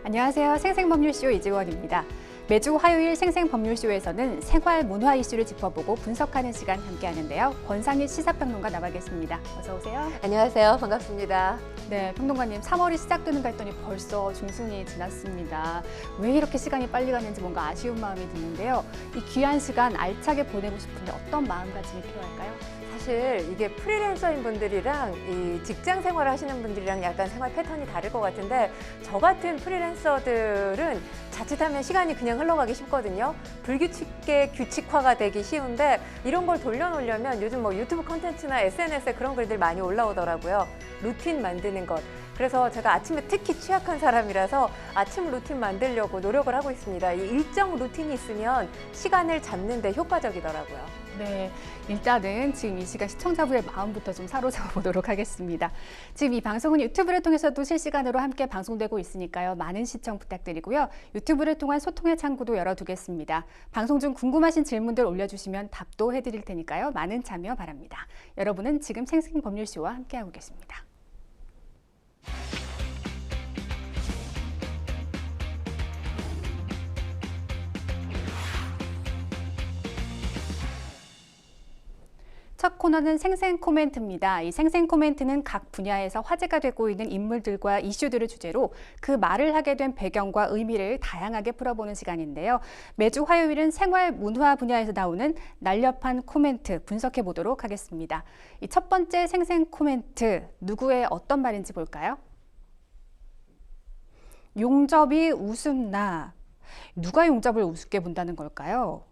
안녕하세요. 생생법률쇼 이지원입니다. 매주 화요일 생생법률쇼에서는 생활 문화 이슈를 짚어보고 분석하는 시간 함께하는데요. 권상희 시사평론가 나와 계십니다. 어서 오세요. 안녕하세요. 반갑습니다. 네, 평론가님 3월이 시작되는가 했더니 벌써 중순이 지났습니다. 왜 이렇게 시간이 빨리 가는지 뭔가 아쉬운 마음이 드는데요. 이 귀한 시간 알차게 보내고 싶은데 어떤 마음가짐이 필요할까요? 사실 이게 프리랜서인 분들이랑 이 직장 생활을 하시는 분들이랑 약간 생활 패턴이 다를 것 같은데 저 같은 프리랜서들은 자칫하면 시간이 그냥 흘러가기 쉽거든요. 불규칙하게 규칙화가 되기 쉬운데 이런 걸 돌려놓으려면 요즘 뭐 유튜브 콘텐츠나 SNS에 그런 글들 많이 올라오더라고요. 루틴 만드는 것. 그래서 제가 아침에 특히 취약한 사람이라서 아침 루틴 만들려고 노력을 하고 있습니다. 이 일정 루틴이 있으면 시간을 잡는 데 효과적이더라고요. 네, 일단은 지금 이 시간 시청자분의 마음부터 좀 사로잡아 보도록 하겠습니다. 지금 이 방송은 유튜브를 통해서도 실시간으로 함께 방송되고 있으니까요. 많은 시청 부탁드리고요. 유튜브를 통한 소통의 창구도 열어두겠습니다. 방송 중 궁금하신 질문들 올려주시면 답도 해드릴 테니까요. 많은 참여 바랍니다. 여러분은 지금 생생법률쇼와 함께하고 계십니다. 첫 코너는 생생 코멘트입니다. 이 생생 코멘트는 각 분야에서 화제가 되고 있는 인물들과 이슈들을 주제로 그 말을 하게 된 배경과 의미를 다양하게 풀어보는 시간인데요. 매주 화요일은 생활 문화 분야에서 나오는 날렵한 코멘트 분석해 보도록 하겠습니다. 이 첫 번째 생생 코멘트, 누구의 어떤 말인지 볼까요? 용접이 우습나. 누가 용접을 우습게 본다는 걸까요?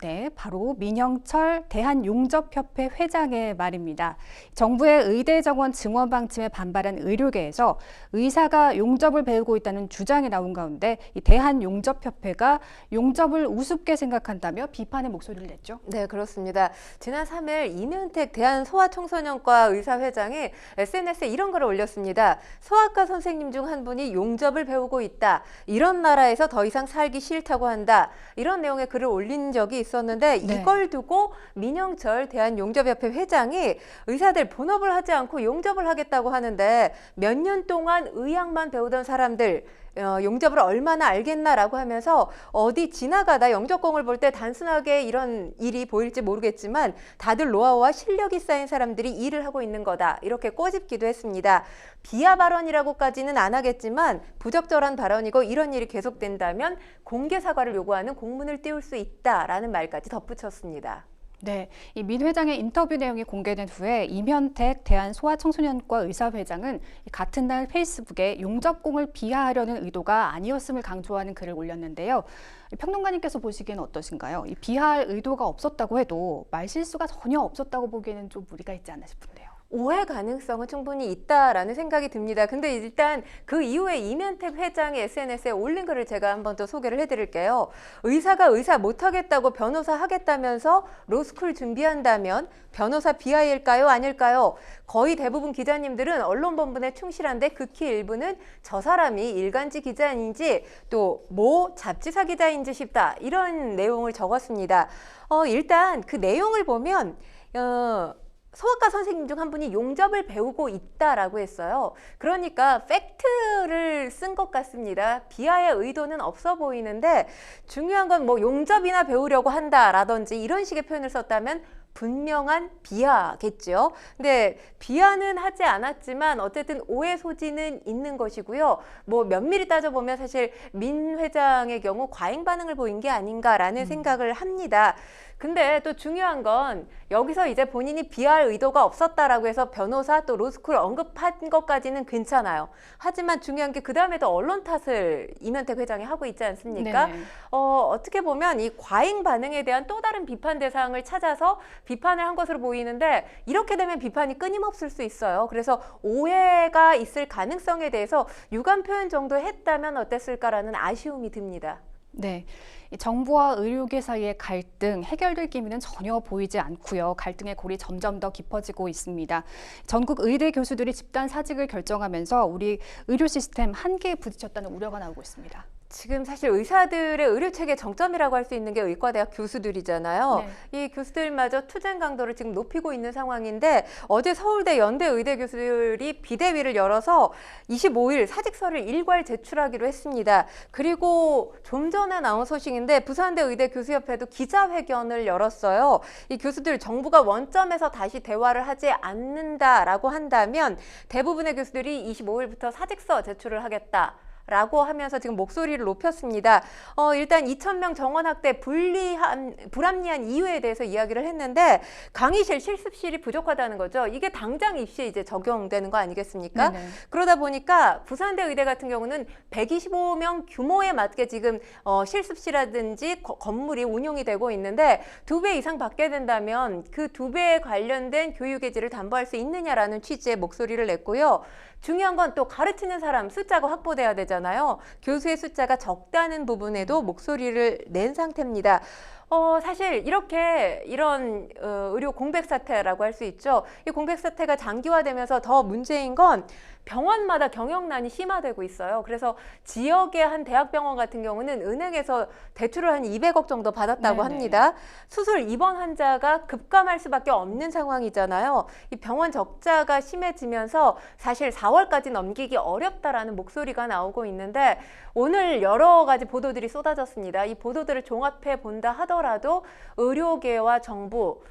네, 바로 민영철 대한용접협회 회장의 말입니다. 정부의 의대 정원 증원 방침에 반발한 의료계에서 의사가 용접을 배우고 있다는 주장이 나온 가운데 이 대한용접협회가 용접을 우습게 생각한다며 비판의 목소리를 냈죠. 네, 그렇습니다. 지난 3일 이면택 대한소아청소년과 의사회장이 SNS에 이런 글을 올렸습니다. 소아과 선생님 중 한 분이 용접을 배우고 있다. 이런 나라에서 더 이상 살기 싫다고 한다. 이런 내용의 글을 올린 적이 있었는데 네. 이걸 두고 민영철 대한용접협회 회장이 의사들 본업을 하지 않고 용접을 하겠다고 하는데 몇 년 동안 의학만 배우던 사람들 용접을 얼마나 알겠나라고 하면서 어디 지나가다 영접공을 볼 때 단순하게 이런 일이 보일지 모르겠지만 다들 노하우와 실력이 쌓인 사람들이 일을 하고 있는 거다. 이렇게 꼬집기도 했습니다. 비하 발언이라고까지는 안 하겠지만 부적절한 발언이고 이런 일이 계속된다면 공개 사과를 요구하는 공문을 띄울 수 있다라는 말까지 덧붙였습니다. 네, 이 민 회장의 인터뷰 내용이 공개된 후에 이면택 대한소아청소년과 의사회장은 같은 날 페이스북에 용접공을 비하하려는 의도가 아니었음을 강조하는 글을 올렸는데요. 평론가님께서 보시기에는 어떠신가요? 이 비하할 의도가 없었다고 해도 말실수가 전혀 없었다고 보기에는 좀 무리가 있지 않나 싶은데요. 오해 가능성은 충분히 있다라는 생각이 듭니다. 근데 일단 그 이후에 이면택 회장이 SNS에 올린 글을 제가 한번 더 소개를 해드릴게요. 의사가 의사 못하겠다고 변호사 하겠다면서 로스쿨 준비한다면 변호사 비하일까요? 아닐까요? 거의 대부분 기자님들은 언론 본분에 충실한데 극히 일부는 저 사람이 일간지 기자인지 또 모 잡지사 기자인지 싶다. 이런 내용을 적었습니다. 일단 그 내용을 보면 소아과 선생님 중 한 분이 용접을 배우고 있다라고 했어요. 그러니까 팩트를 쓴 것 같습니다. 비하의 의도는 없어 보이는데 중요한 건 뭐 용접이나 배우려고 한다라든지 이런 식의 표현을 썼다면 분명한 비하겠죠. 근데 비하는 하지 않았지만 어쨌든 오해 소지는 있는 것이고요. 뭐 면밀히 따져보면 사실 민 회장의 경우 과잉 반응을 보인 게 아닌가라는 생각을 합니다. 근데 또 중요한 건 여기서 이제 본인이 비하할 의도가 없었다라고 해서 변호사 또 로스쿨 언급한 것까지는 괜찮아요. 하지만 중요한 게 그 다음에도 언론 탓을 이면택 회장이 하고 있지 않습니까? 네. 어떻게 보면 이 과잉 반응에 대한 또 다른 비판 대상을 찾아서 비판을 한 것으로 보이는데 이렇게 되면 비판이 끊임없을 수 있어요. 그래서 오해가 있을 가능성에 대해서 유감 표현 정도 했다면 어땠을까라는 아쉬움이 듭니다. 네, 이 정부와 의료계 사이의 갈등 해결될 기미는 전혀 보이지 않고요. 갈등의 골이 점점 더 깊어지고 있습니다. 전국 의대 교수들이 집단 사직을 결정하면서 우리 의료 시스템 한계에 부딪혔다는 우려가 나오고 있습니다. 지금 사실 의사들의 의료 체계 정점이라고 할 수 있는 게 의과대학 교수들이잖아요. 네. 이 교수들마저 투쟁 강도를 지금 높이고 있는 상황인데 어제 서울대 연대 의대 교수들이 비대위를 열어서 25일 사직서를 일괄 제출하기로 했습니다. 그리고 좀 전에 나온 소식인데 부산대 의대 교수협회도 기자회견을 열었어요. 이 교수들 정부가 원점에서 다시 대화를 하지 않는다라고 한다면 대부분의 교수들이 25일부터 사직서 제출을 하겠다. 라고 하면서 지금 목소리를 높였습니다. 일단 2,000명 정원학대 불합리한 이유에 대해서 이야기를 했는데 강의실, 실습실이 부족하다는 거죠. 이게 당장 입시에 이제 적용되는 거 아니겠습니까? 네네. 그러다 보니까 부산대 의대 같은 경우는 125명 규모에 맞게 지금 실습실이라든지 건물이 운용이 되고 있는데 2배 이상 받게 된다면 그 2배에 관련된 교육의 질을 담보할 수 있느냐라는 취지의 목소리를 냈고요. 중요한 건 또 가르치는 사람 숫자가 확보돼야 되잖아요. 교수의 숫자가 적다는 부분에도 목소리를 낸 상태입니다. 사실 이런 의료 공백 사태라고 할 수 있죠. 이 공백 사태가 장기화되면서 더 문제인 건 병원마다 경영난이 심화되고 있어요. 그래서 지역의 한 대학병원 같은 경우는 은행에서 대출을 한 200억 정도 받았다고 네네. 합니다. 수술 입원 환자가 급감할 수밖에 없는 상황이잖아요. 이 병원 적자가 심해지면서 사실 4월까지 넘기기 어렵다라는 목소리가 나오고 있는데 오늘 여러 가지 보도들이 쏟아졌습니다. 이 보도들을 종합해 본다 하더라도 의료계와 정부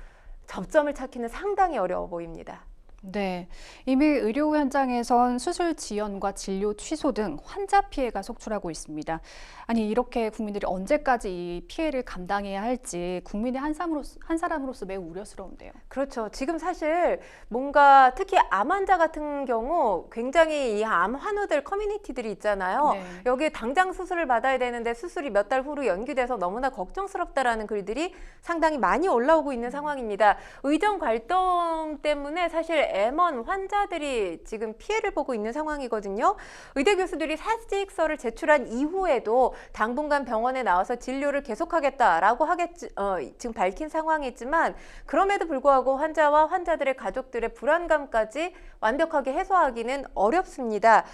접점을 찾기는 상당히 어려워 보입니다. 네, 이미 의료 현장에선 수술 지연과 진료 취소 등 환자 피해가 속출하고 있습니다. 아니, 이렇게 국민들이 언제까지 이 피해를 감당해야 할지 국민의 한 사람으로서 매우 우려스러운데요. 그렇죠. 지금 사실 뭔가 특히 암 환자 같은 경우 굉장히 이 암 환우들 커뮤니티들이 있잖아요. 네. 여기에 당장 수술을 받아야 되는데 수술이 몇 달 후로 연기돼서 너무나 걱정스럽다라는 글들이 상당히 많이 올라오고 있는 상황입니다. 의정 갈등 때문에 사실 M1 환자들이 지금 피해를 보고 있는 상황이거든요. 의대 교수들이 사직서를 제출한 이후에도 당분간 병원에 나와서 진료를 계속하겠다라고 지금 밝힌 상황이지만 그럼에도 불구하고 환자와 환자들의 가족들의 불안감까지 완벽하게 해소하기는 어렵습니다.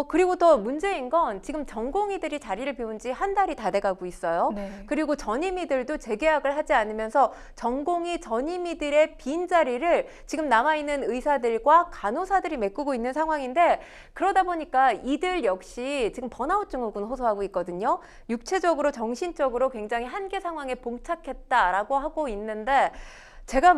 그리고 더 문제인 건 지금 전공의들이 자리를 비운 지 한 달이 다 돼가고 있어요. 네. 그리고 전임의들도 재계약을 하지 않으면서 전공의 전임의들의 빈자리를 지금 남아있는 의사들과 간호사들이 메꾸고 있는 상황인데 그러다 보니까 이들 역시 지금 번아웃 증후군 호소하고 있거든요. 육체적으로 정신적으로 굉장히 한계 상황에 봉착했다라고 하고 있는데 제가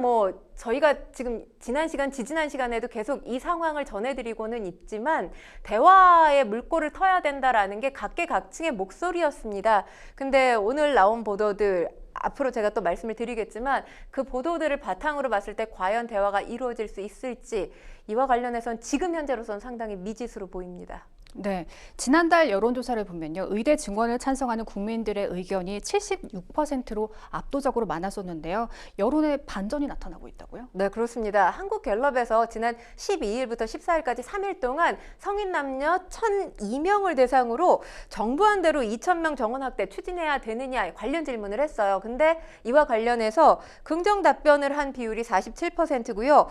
저희가 지금 지지난 시간에도 계속 이 상황을 전해드리고는 있지만 대화의 물꼬를 터야 된다라는 게 각계각층의 목소리였습니다. 근데 오늘 나온 보도들 앞으로 제가 또 말씀을 드리겠지만 그 보도들을 바탕으로 봤을 때 과연 대화가 이루어질 수 있을지 이와 관련해선 지금 현재로선 상당히 미지수로 보입니다. 네, 지난달 여론조사를 보면요. 의대 증원을 찬성하는 국민들의 의견이 76%로 압도적으로 많았었는데요. 여론의 반전이 나타나고 있다고요? 네, 그렇습니다. 한국갤럽에서 지난 12일부터 14일까지 3일 동안 성인 남녀 1,002명을 대상으로 정부안대로 2,000명 정원 확대 추진해야 되느냐 관련 질문을 했어요. 근데 이와 관련해서 긍정 답변을 한 비율이 47%고요.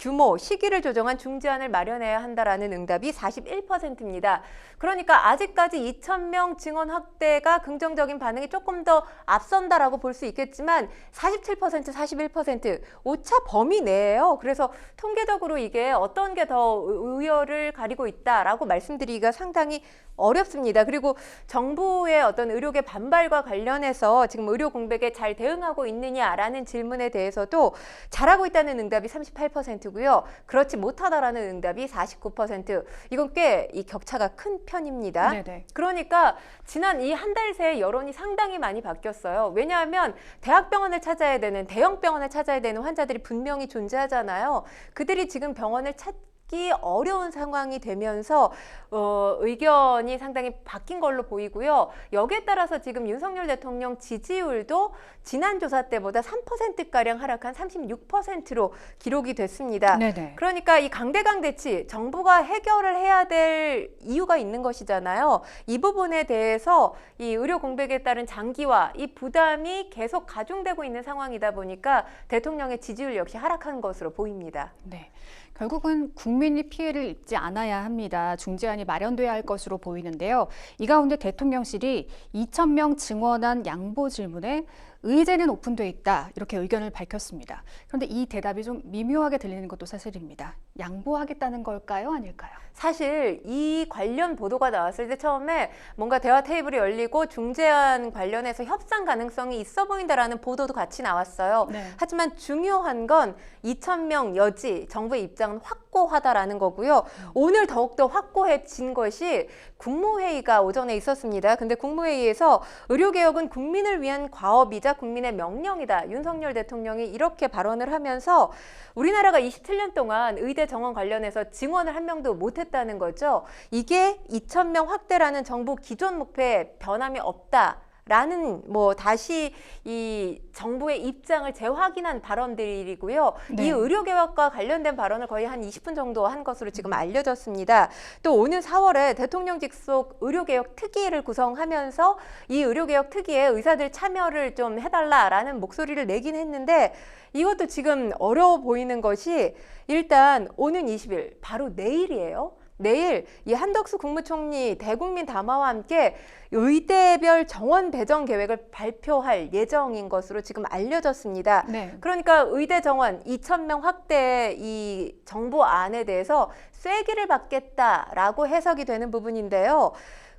규모, 시기를 조정한 중재안을 마련해야 한다라는 응답이 41%입니다. 그러니까 아직까지 2,000명 증원 확대가 긍정적인 반응이 조금 더 앞선다라고 볼 수 있겠지만 47%, 41% 오차 범위 내예요. 그래서 통계적으로 이게 어떤 게 더 우열을 가리고 있다라고 말씀드리기가 상당히 어렵습니다. 그리고 정부의 어떤 의료계 반발과 관련해서 지금 의료 공백에 잘 대응하고 있느냐라는 질문에 대해서도 잘하고 있다는 응답이 38%고요. 그렇지 못하다라는 응답이 49%. 이건 꽤 이 격차가 큰 편입니다. 네네. 그러니까 지난 이 한 달 새에 여론이 상당히 많이 바뀌었어요. 왜냐하면 대학병원을 찾아야 되는, 대형병원을 찾아야 되는 환자들이 분명히 존재하잖아요. 그들이 지금 병원을 찾기 어려운 상황이 되면서 의견이 상당히 바뀐 걸로 보이고요. 여기에 따라서 지금 윤석열 대통령 지지율도 지난 조사 때보다 3%가량 하락한 36%로 기록이 됐습니다. 네네. 그러니까 이 강대강 대치, 정부가 해결을 해야 될 이유가 있는 것이잖아요. 이 부분에 대해서 이 의료 공백에 따른 장기화, 이 부담이 계속 가중되고 있는 상황이다 보니까 대통령의 지지율 역시 하락한 것으로 보입니다. 네. 결국은 국민 국민이 피해를 입지 않아야 합니다. 중재안이 마련돼야 할 것으로 보이는데요. 이 가운데 대통령실이 2,000명 증언한 양보 질문에 의제는 오픈돼 있다 이렇게 의견을 밝혔습니다. 그런데 이 대답이 좀 미묘하게 들리는 것도 사실입니다. 양보하겠다는 걸까요? 아닐까요? 사실 이 관련 보도가 나왔을 때 처음에 뭔가 대화 테이블이 열리고 중재안 관련해서 협상 가능성이 있어 보인다라는 보도도 같이 나왔어요. 네. 하지만 중요한 건 2,000명 여지 정부의 입장은 확고하다라는 거고요. 오늘 더욱더 확고해진 것이 국무회의가 오전에 있었습니다. 근데 국무회의에서 의료개혁은 국민을 위한 과업이자 국민의 명령이다. 윤석열 대통령이 이렇게 발언을 하면서 우리나라가 27년 동안 의대 정원 관련해서 증원을 한 명도 못했다는 거죠. 이게 2,000명 확대라는 정부 기존 목표에 변함이 없다. 라는 다시 이 정부의 입장을 재확인한 발언들이고요. 네. 이 의료개혁과 관련된 발언을 거의 한 20분 정도 한 것으로 지금 알려졌습니다. 또 오는 4월에 대통령 직속 의료개혁 특위를 구성하면서 이 의료개혁 특위에 의사들 참여를 좀 해달라라는 목소리를 내긴 했는데 이것도 지금 어려워 보이는 것이 일단 오는 20일 바로 내일이에요. 내일 이 한덕수 국무총리 대국민 담화와 함께 의대별 정원 배정 계획을 발표할 예정인 것으로 지금 알려졌습니다. 네. 그러니까 의대 정원 2,000명 확대 이 정부안에 대해서 쐐기를 받겠다라고 해석이 되는 부분인데요.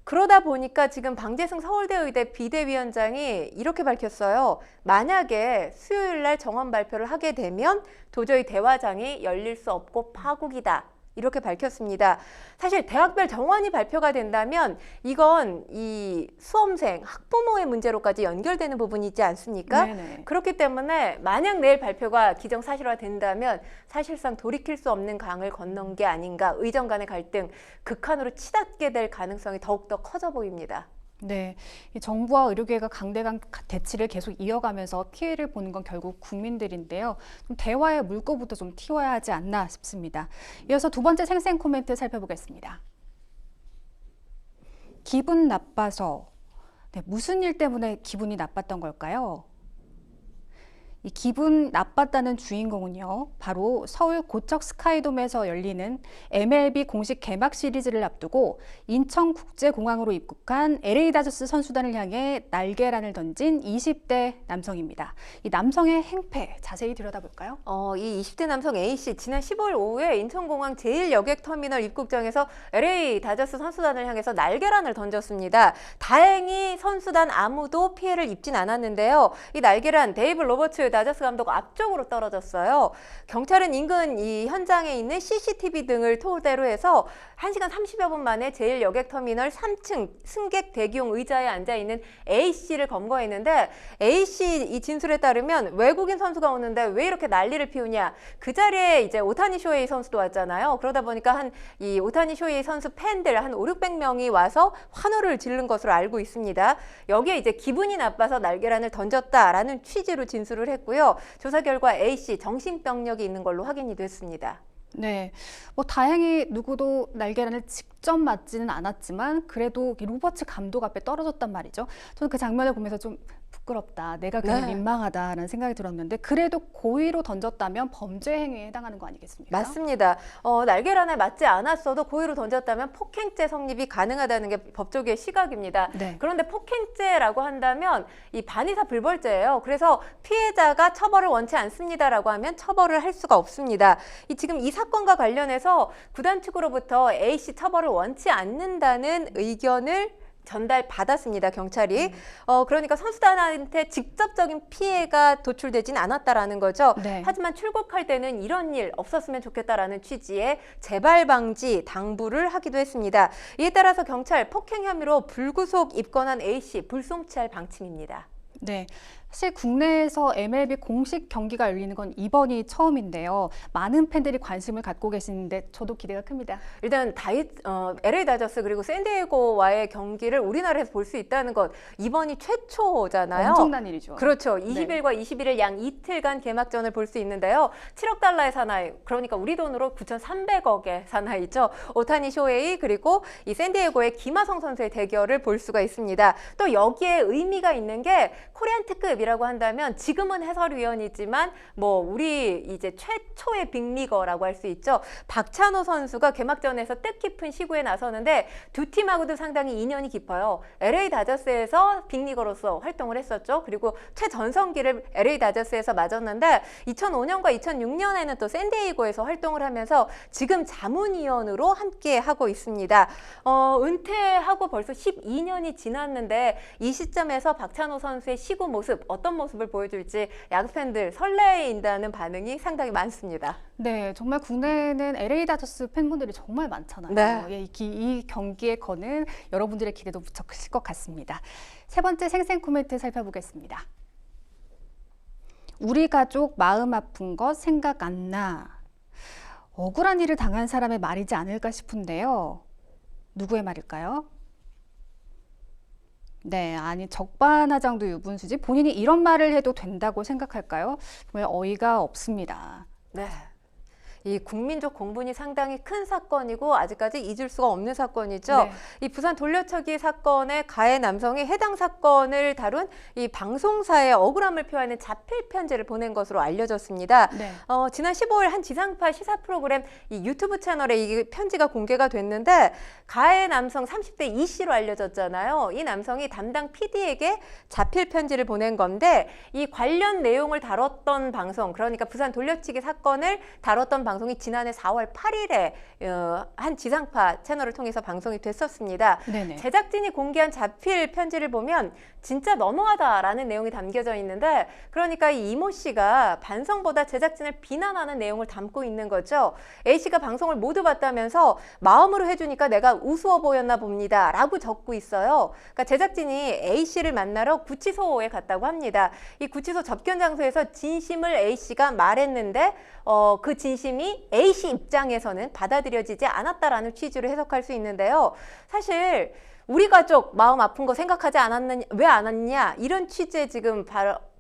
그러다 보니까 지금 방재승 서울대의대 비대위원장이 이렇게 밝혔어요. 만약에 수요일 날 정원 발표를 하게 되면 도저히 대화장이 열릴 수 없고 파국이다. 이렇게 밝혔습니다. 사실 대학별 정원이 발표가 된다면 이건 이 수험생, 학부모의 문제로까지 연결되는 부분이 있지 않습니까? 네네. 그렇기 때문에 만약 내일 발표가 기정사실화 된다면 사실상 돌이킬 수 없는 강을 건넌 게 아닌가, 의정 간의 갈등 극한으로 치닫게 될 가능성이 더욱더 커져 보입니다. 네, 이 정부와 의료계가 강대강 대치를 계속 이어가면서 피해를 보는 건 결국 국민들인데요. 좀 대화의 물꼬부터 좀 틔워야 하지 않나 싶습니다. 이어서 두 번째 생생 코멘트 살펴보겠습니다. 기분 나빠서, 무슨 일 때문에 기분이 나빴던 걸까요? 이 기분 나빴다는 주인공은요, 바로 서울 고척 스카이돔에서 열리는 MLB 공식 개막 시리즈를 앞두고 인천국제공항으로 입국한 LA 다저스 선수단을 향해 날개란을 던진 20대 남성입니다. 이 남성의 행패 자세히 들여다볼까요? 이 20대 남성 A씨 지난 15일 오후에 인천공항 제1여객터미널 입국장에서 LA 다저스 선수단을 향해서 날개란을 던졌습니다. 다행히 선수단 아무도 피해를 입진 않았는데요. 이 날개란 데이브 로버츠 다저스 감독 앞쪽으로 떨어졌어요. 경찰은 인근 이 현장에 있는 CCTV 등을 토대로 해서 1시간 30여 분 만에 제1여객터미널 3층 승객 대기용 의자에 앉아있는 A씨를 검거했는데 A씨 이 진술에 따르면 외국인 선수가 오는데 왜 이렇게 난리를 피우냐. 그 자리에 이제 오타니 쇼헤이 선수도 왔잖아요. 그러다 보니까 이 오타니 쇼헤이 선수 팬들 한 500~600명이 와서 환호를 지른 것으로 알고 있습니다. 여기에 이제 기분이 나빠서 날개란을 던졌다라는 취지로 진술을 했고요. 조사 결과 A씨 정신병력이 있는 걸로 확인이 됐습니다. 네, 다행히 누구도 날개란을 직접 맞지는 않았지만 그래도 로버츠 감독 앞에 떨어졌단 말이죠. 저는 그 장면을 보면서 좀 부끄럽다, 내가 그냥 민망하다라는 생각이 들었는데 그래도 고의로 던졌다면 범죄 행위에 해당하는 거 아니겠습니까? 맞습니다. 날개란에 맞지 않았어도 고의로 던졌다면 폭행죄 성립이 가능하다는 게 법조계의 시각입니다. 네. 그런데 폭행죄라고 한다면 이 반의사 불벌죄예요. 그래서 피해자가 처벌을 원치 않습니다라고 하면 처벌을 할 수가 없습니다. 지금 이 사건과 관련해서 구단 측으로부터 A씨 처벌을 원치 않는다는 의견을 전달받았습니다, 경찰이. 그러니까 선수단한테 직접적인 피해가 도출되진 않았다라는 거죠. 네. 하지만 출국할 때는 이런 일 없었으면 좋겠다라는 취지의 재발 방지 당부를 하기도 했습니다. 이에 따라서 경찰 폭행 혐의로 불구속 입건한 A씨 불송치할 방침입니다. 네. 사실 국내에서 MLB 공식 경기가 열리는 건 이번이 처음인데요. 많은 팬들이 관심을 갖고 계시는데 저도 기대가 큽니다. 일단 LA 다저스 그리고 샌디에고와의 경기를 우리나라에서 볼 수 있다는 것 이번이 최초잖아요. 엄청난 일이죠. 그렇죠. 20일과 21일 양 이틀간 개막전을 볼 수 있는데요. 7억 달러의 사나이, 그러니까 우리 돈으로 9,300억의 사나이죠. 오타니 쇼헤이 그리고 이 샌디에고의 김하성 선수의 대결을 볼 수가 있습니다. 또 여기에 의미가 있는 게 코리안 특급 콘셉트이라고 한다면 지금은 해설위원이지만 뭐 우리 이제 최초의 빅리거라고 할 수 있죠. 박찬호 선수가 개막전에서 뜻깊은 시구에 나서는데 두 팀하고도 상당히 인연이 깊어요. LA 다저스에서 빅리거로서 활동을 했었죠. 그리고 최전성기를 LA 다저스에서 맞았는데 2005년과 2006년에는 또 샌디에이고에서 활동을 하면서 지금 자문위원으로 함께 하고 있습니다. 은퇴하고 벌써 12년이 지났는데 이 시점에서 박찬호 선수의 시구 모습, 어떤 모습을 보여줄지 야구 팬들 설레인다는 반응이 상당히 많습니다. 네, 정말 국내에는 LA 다저스 팬분들이 정말 많잖아요. 네. 예, 이 경기에 거는 여러분들의 기대도 무척 크실 것 같습니다. 세 번째 생생 코멘트 살펴보겠습니다. 우리 가족 마음 아픈 것 생각 안 나. 억울한 일을 당한 사람의 말이지 않을까 싶은데요. 누구의 말일까요? 네, 아니 적반하장도 유분수지 본인이 이런 말을 해도 된다고 생각할까요? 정말 어이가 없습니다. 네. 이 국민적 공분이 상당히 큰 사건이고 아직까지 잊을 수가 없는 사건이죠. 네. 이 부산 돌려차기 사건의 가해 남성이 해당 사건을 다룬 이 방송사의 억울함을 표하는 자필 편지를 보낸 것으로 알려졌습니다. 네. 지난 15일 한 지상파 시사 프로그램 이 유튜브 채널에 이 편지가 공개가 됐는데 가해 남성 30대 이 씨로 알려졌잖아요. 이 남성이 담당 PD에게 자필 편지를 보낸 건데 이 관련 내용을 다뤘던 방송, 그러니까 부산 돌려치기 사건을 다뤘던 방송이 지난해 4월 8일에 한 지상파 채널을 통해서 방송이 됐었습니다. 네네. 제작진이 공개한 자필 편지를 보면 진짜 너무하다라는 내용이 담겨져 있는데 그러니까 이 이모 씨가 반성보다 제작진을 비난하는 내용을 담고 있는 거죠. A 씨가 방송을 모두 봤다면서 마음으로 해주니까 내가 우스워 보였나 봅니다 라고 적고 있어요. 그러니까 제작진이 A 씨를 만나러 구치소에 갔다고 합니다. 이 구치소 접견 장소에서 진심을 A 씨가 말했는데 그 진심이 A 씨 입장에서는 받아들여지지 않았다라는 취지로 해석할 수 있는데요. 사실 우리 가족 마음 아픈 거 생각하지 않았느냐, 왜 안 왔냐 이런 취지의 지금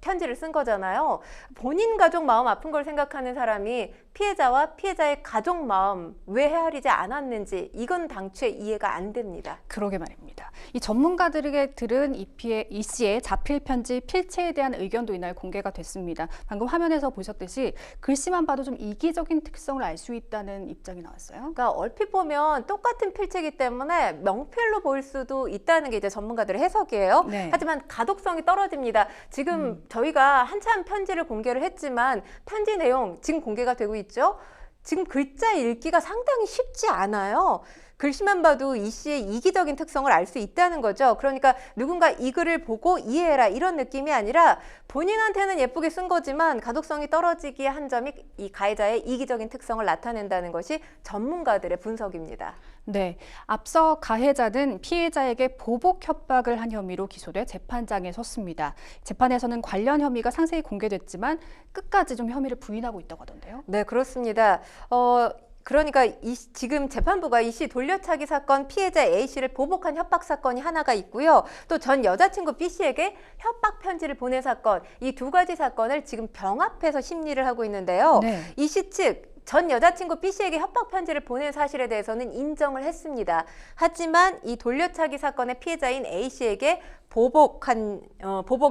편지를 쓴 거잖아요. 본인 가족 마음 아픈 걸 생각하는 사람이 피해자와 피해자의 가족 마음 왜 헤아리지 않았는지 이건 당최 이해가 안 됩니다. 그러게 말입니다. 이 전문가들에게 들은 이 씨의 자필 편지 필체에 대한 의견도 이날 공개가 됐습니다. 방금 화면에서 보셨듯이 글씨만 봐도 좀 이기적인 특성을 알 수 있다는 입장이 나왔어요. 그러니까 얼핏 보면 똑같은 필체이기 때문에 명필로 보일 수도 있다는 게 이제 전문가들의 해석이에요. 네. 하지만 가독성이 떨어집니다. 지금 저희가 한참 편지를 공개를 했지만 편지 내용 지금 공개가 되고 있죠. 지금 글자 읽기가 상당히 쉽지 않아요. 글씨만 봐도 이 씨의 이기적인 특성을 알 수 있다는 거죠. 그러니까 누군가 이 글을 보고 이해해라 이런 느낌이 아니라 본인한테는 예쁘게 쓴 거지만 가독성이 떨어지기에 한 점이 이 가해자의 이기적인 특성을 나타낸다는 것이 전문가들의 분석입니다. 네, 앞서 가해자는 피해자에게 보복 협박을 한 혐의로 기소돼 재판장에 섰습니다. 재판에서는 관련 혐의가 상세히 공개됐지만 끝까지 좀 혐의를 부인하고 있다고 하던데요. 네, 그렇습니다. 그러니까 지금 재판부가 이 씨 돌려차기 사건 피해자 A 씨를 보복한 협박 사건이 하나가 있고요. 또 전 여자친구 B 씨에게 협박 편지를 보낸 사건, 이 두 가지 사건을 지금 병합해서 심리를 하고 있는데요. 네. 이 씨 측 전 여자친구 B 씨에게 협박 편지를 보낸 사실에 대해서는 인정을 했습니다. 하지만 이 돌려차기 사건의 피해자인 A 씨에게 보복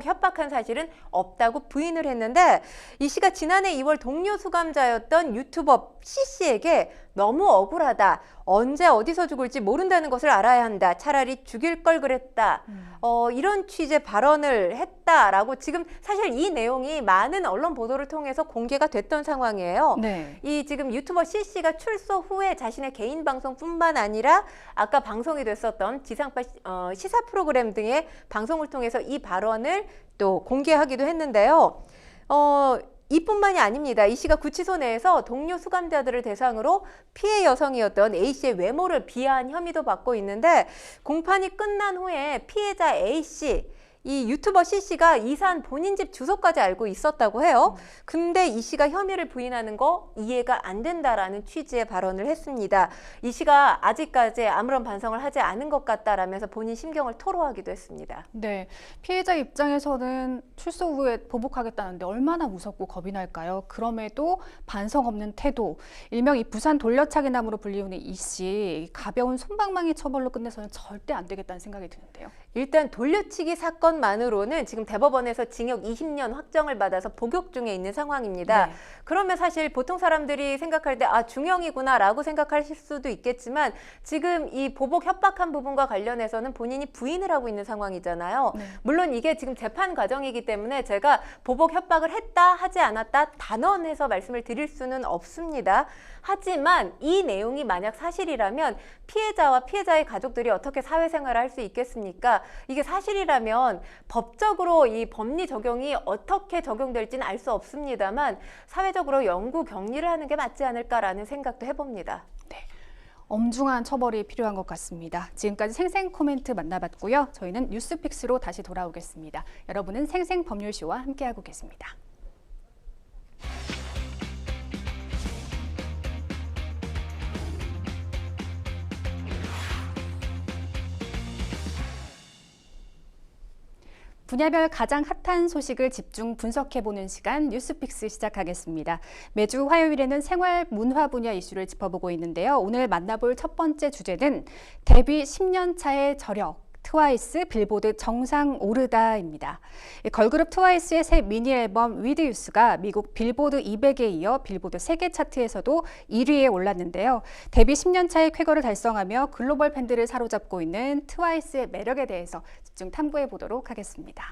협박한 사실은 없다고 부인을 했는데 이 씨가 지난해 2월 동료 수감자였던 유튜버 C 씨에게 너무 억울하다. 언제 어디서 죽을지 모른다는 것을 알아야 한다. 차라리 죽일 걸 그랬다. 이런 취지의 발언을 했다라고 지금 사실 이 내용이 많은 언론 보도를 통해서 공개가 됐던 상황이에요. 네. 이 지금 유튜버 C 씨가 출소 후에 자신의 개인 방송뿐만 아니라 아까 방송이 됐었던 지상파 시사 프로그램 등의 방송을 통해서 이 발언을 또 공개하기도 했는데요. 이뿐만이 아닙니다. 이 씨가 구치소 내에서 동료 수감자들을 대상으로 피해 여성이었던 A 씨의 외모를 비하한 혐의도 받고 있는데 공판이 끝난 후에 피해자 A 씨, 이 유튜버 C 씨가 이사한 본인 집 주소까지 알고 있었다고 해요. 근데 이 씨가 혐의를 부인하는 거 이해가 안 된다라는 취지의 발언을 했습니다. 이 씨가 아직까지 아무런 반성을 하지 않은 것 같다라면서 본인 심경을 토로하기도 했습니다. 네, 피해자 입장에서는 출소 후에 보복하겠다는데 얼마나 무섭고 겁이 날까요? 그럼에도 반성 없는 태도, 일명 이 부산 돌려차기 남으로 불리우는 이 씨, 가벼운 솜방망이 처벌로 끝내서는 절대 안 되겠다는 생각이 드는데요. 일단 돌려치기 사건만으로는 지금 대법원에서 징역 20년 확정을 받아서 복역 중에 있는 상황입니다. 네. 그러면 사실 보통 사람들이 생각할 때 중형이구나라고 생각하실 수도 있겠지만 지금 이 보복 협박한 부분과 관련해서는 본인이 부인을 하고 있는 상황이잖아요. 네. 물론 이게 지금 재판 과정이기 때문에 제가 보복 협박을 했다 하지 않았다 단언해서 말씀을 드릴 수는 없습니다. 하지만 이 내용이 만약 사실이라면 피해자와 피해자의 가족들이 어떻게 사회생활을 할 수 있겠습니까? 이게 사실이라면 법적으로 이 법리 적용이 어떻게 적용될지는 알 수 없습니다만 사회적으로 영구 격리를 하는 게 맞지 않을까라는 생각도 해봅니다. 엄중한 처벌이 필요한 것 같습니다. 지금까지 생생 코멘트 만나봤고요. 저희는 뉴스픽스로 다시 돌아오겠습니다. 여러분은 생생법률쇼와 함께하고 계십니다. 분야별 가장 핫한 소식을 집중 분석해보는 시간 뉴스픽스 시작하겠습니다. 매주 화요일에는 생활 문화 분야 이슈를 짚어보고 있는데요. 오늘 만나볼 첫 번째 주제는 데뷔 10년 차의 저력. 트와이스 빌보드 정상 오르다입니다. 걸그룹 트와이스의 새 미니 앨범 With You가 미국 빌보드 200에 이어 빌보드 세계 차트에서도 1위에 올랐는데요. 데뷔 10년 차의 쾌거를 달성하며 글로벌 팬들을 사로잡고 있는 트와이스의 매력에 대해서 집중 탐구해 보도록 하겠습니다.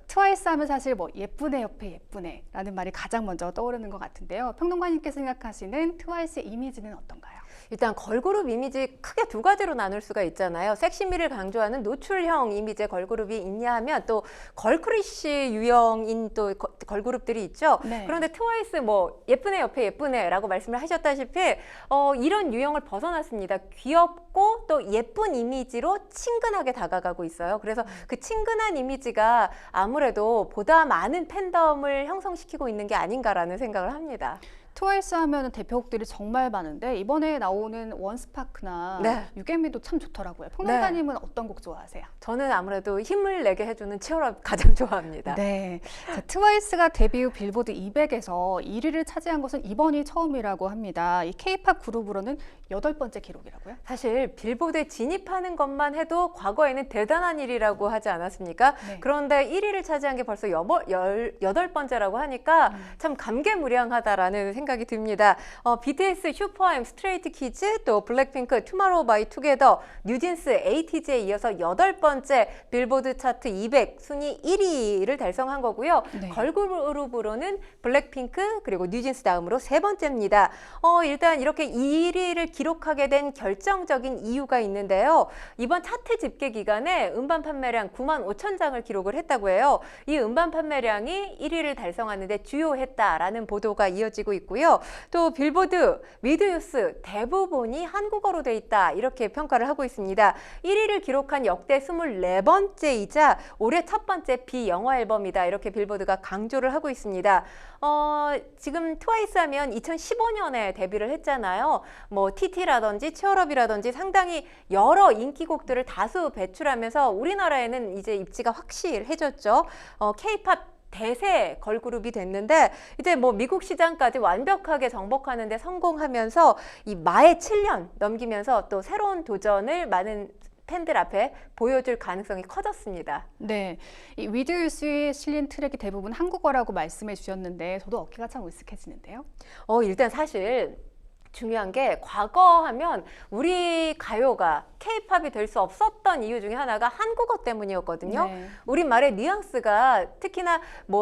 트와이스 하면 사실 예쁘네 옆에 예쁘네 라는 말이 가장 먼저 떠오르는 것 같은데요. 평론가님께서 생각하시는 트와이스의 이미지는 어떤가요? 일단 걸그룹 이미지 크게 두 가지로 나눌 수가 있잖아요. 섹시미를 강조하는 노출형 이미지의 걸그룹이 있냐 하면 또 걸크러쉬 유형인 또 걸그룹들이 있죠. 네. 그런데 트와이스 예쁘네 옆에 예쁘네 라고 말씀을 하셨다시피 이런 유형을 벗어났습니다. 귀엽고 또 예쁜 이미지로 친근하게 다가가고 있어요. 그래서 그 친근한 이미지가 아무래도 보다 많은 팬덤을 형성시키고 있는 게 아닌가라는 생각을 합니다. 트와이스 하면 대표곡들이 정말 많은데 이번에 나오는 원스파크나 네. 유개미도 참 좋더라고요. 평론가님은 어떤 곡 좋아하세요? 저는 아무래도 힘을 내게 해주는 치얼업 가장 좋아합니다. 네, 자, 트와이스가 데뷔 후 빌보드 200에서 1위를 차지한 것은 이번이 처음이라고 합니다. 이 K-팝 그룹으로는 8번째 기록이라고요? 사실 빌보드에 진입하는 것만 해도 과거에는 대단한 일이라고 하지 않았습니까? 네. 그런데 1위를 차지한 게 벌써 8번째라고 하니까 참 감개무량하다라는 생각이 듭니다. BTS, 슈퍼엠, 스트레이트 키즈, 또 블랙핑크, 투마로우 바이 투게더, 뉴진스, 에이티즈에 이어서 8번째 빌보드 차트 200 순위 1위를 달성한 거고요. 네. 걸그룹으로는 블랙핑크 그리고 뉴진스 다음으로 3번째입니다. 일단 이렇게 1위를 기록하게 된 결정적인 이유가 있는데요. 이번 차트 집계 기간에 음반 판매량 9만 5천 장을 기록을 했다고 해요. 이 음반 판매량이 1위를 달성하는데 주요했다라는 보도가 이어지고 있고요. 또 빌보드, 위드유스 대부분이 한국어로 돼 있다 이렇게 평가를 하고 있습니다. 1위를 기록한 역대 24번째이자 올해 첫 번째 비영어 앨범이다 이렇게 빌보드가 강조를 하고 있습니다. 지금 트와이스 하면 2015년에 데뷔를 했잖아요. TT라든지 치얼업이라든지 상당히 여러 인기곡들을 다수 배출하면서 우리나라에는 이제 입지가 확실해졌죠. K-팝 대세 걸그룹이 됐는데 이제 미국 시장까지 완벽하게 정복하는 데 성공하면서 이 마의 7년 넘기면서 또 새로운 도전을 많은 팬들 앞에 보여줄 가능성이 커졌습니다. 네, 이 위드유스에 실린 트랙이 대부분 한국어라고 말씀해 주셨는데 저도 어깨가 참 으쓱해지는데요. 일단 사실 중요한 게 과거 하면 우리 가요가 K-팝이 될 수 없었던 이유 중에 하나가 한국어 때문이었거든요. 네. 우리말의 뉘앙스가 특히나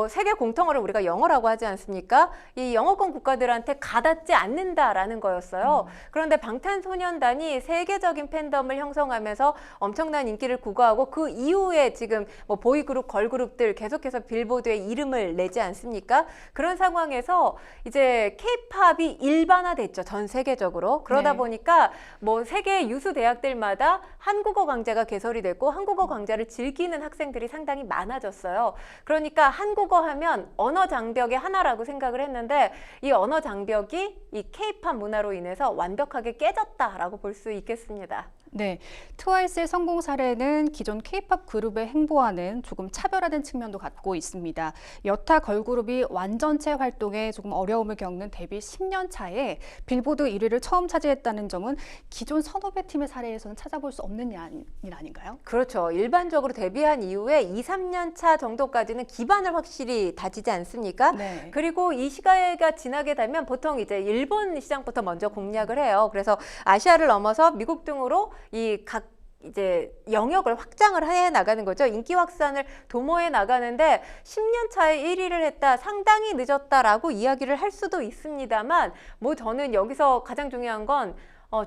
세계 공통어를 우리가 영어라고 하지 않습니까? 이 영어권 국가들한테 가닿지 않는다라는 거였어요. 그런데 방탄소년단이 세계적인 팬덤을 형성하면서 엄청난 인기를 구가하고 그 이후에 지금 보이그룹, 걸그룹들 계속해서 빌보드에 이름을 내지 않습니까? 그런 상황에서 이제 K-팝이 일반화됐죠. 전 세계적으로. 그러다 네. 보니까 세계 유수 대학들마다 한국어 강좌가 개설이 됐고 한국어 강좌를 즐기는 학생들이 상당히 많아졌어요. 그러니까 한국어 하면 언어 장벽의 하나라고 생각을 했는데 이 언어 장벽이 이 K-팝 문화로 인해서 완벽하게 깨졌다라고 볼 수 있겠습니다. 네, 트와이스의 성공 사례는 기존 K-팝 그룹의 행보와는 조금 차별화된 측면도 갖고 있습니다. 여타 걸그룹이 완전체 활동에 조금 어려움을 겪는 데뷔 10년 차에 빌보드 1위를 처음 차지했다는 점은 기존 선후배 팀의 사례에서는 찾아볼 수 없는 일 아닌가요? 그렇죠. 일반적으로 데뷔한 이후에 2, 3년 차 정도까지는 기반을 확실히 다지지 않습니까? 네. 그리고 이 시기가 지나게 되면 보통 이제 일본 시장부터 먼저 공략을 해요. 그래서 아시아를 넘어서 미국 등으로 이 각 이제 영역을 확장을 해 나가는 거죠. 인기 확산을 도모해 나가는데 10년 차에 1위를 했다, 상당히 늦었다라고 이야기를 할 수도 있습니다만, 뭐 저는 여기서 가장 중요한 건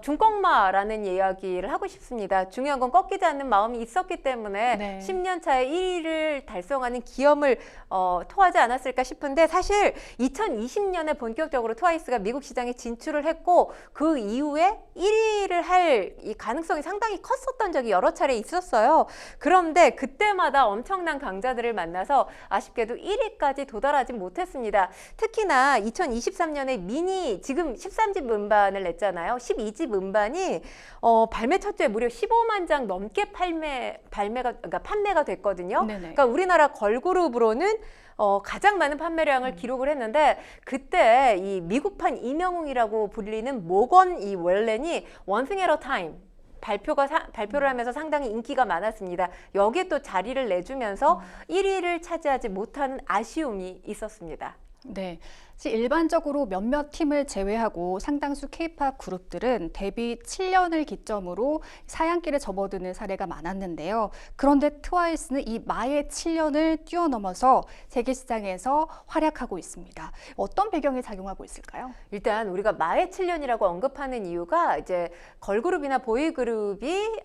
중꺾마라는 이야기를 하고 싶습니다. 중요한 건 꺾이지 않는 마음이 있었기 때문에 네. 10년 차에 1위를 달성하는 기염을 토하지 않았을까 싶은데, 사실 2020년에 본격적으로 트와이스가 미국 시장에 진출을 했고 그 이후에 1위를 할 이 가능성이 상당히 컸었던 적이 여러 차례 있었어요. 그런데 그때마다 엄청난 강자들을 만나서 아쉽게도 1위까지 도달하지 못했습니다. 특히나 2023년에 미니 지금 13집 음반을 냈잖아요. 12집 음반이 발매 첫 주에 무려 15만 장 넘게 판매가 됐거든요. 네네. 그러니까 우리나라 걸그룹으로는 가장 많은 판매량을 기록을 했는데, 그때 이 미국판 이명웅이라고 불리는 모건 이 웰렌이 원싱 앳 어 타임 발표를 하면서 상당히 인기가 많았습니다. 여기에 또 자리를 내주면서 1위를 차지하지 못하는 아쉬움이 있었습니다. 네, 사실 일반적으로 몇몇 팀을 제외하고 상당수 K-팝 그룹들은 데뷔 7년을 기점으로 사양길에 접어드는 사례가 많았는데요. 그런데 트와이스는 이 마의 7년을 뛰어넘어서 세계 시장에서 활약하고 있습니다. 어떤 배경이 작용하고 있을까요? 일단 우리가 마의 7년이라고 언급하는 이유가, 이제 걸그룹이나 보이그룹이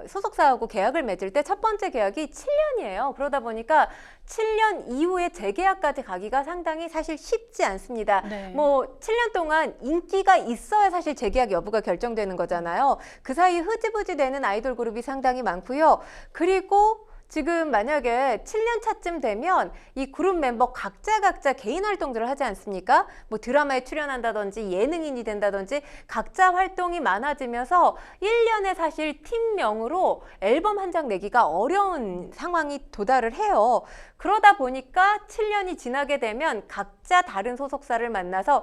소속사하고 계약을 맺을 때 첫 번째 계약이 7년이에요. 그러다 보니까 7년 이후에 재계약까지 가기가 상당히 사실 쉽지 않습니다. 네. 뭐 7년 동안 인기가 있어야 사실 재계약 여부가 결정되는 거잖아요. 그 사이 흐지부지 되는 아이돌 그룹이 상당히 많고요. 그리고 지금 만약에 7년 차쯤 되면 이 그룹 멤버 각자 개인 활동들을 하지 않습니까? 뭐 드라마에 출연한다든지 예능인이 된다든지 각자 활동이 많아지면서 1년에 사실 팀명으로 앨범 한 장 내기가 어려운 상황이 도달을 해요. 그러다 보니까 7년이 지나게 되면 각자 다른 소속사를 만나서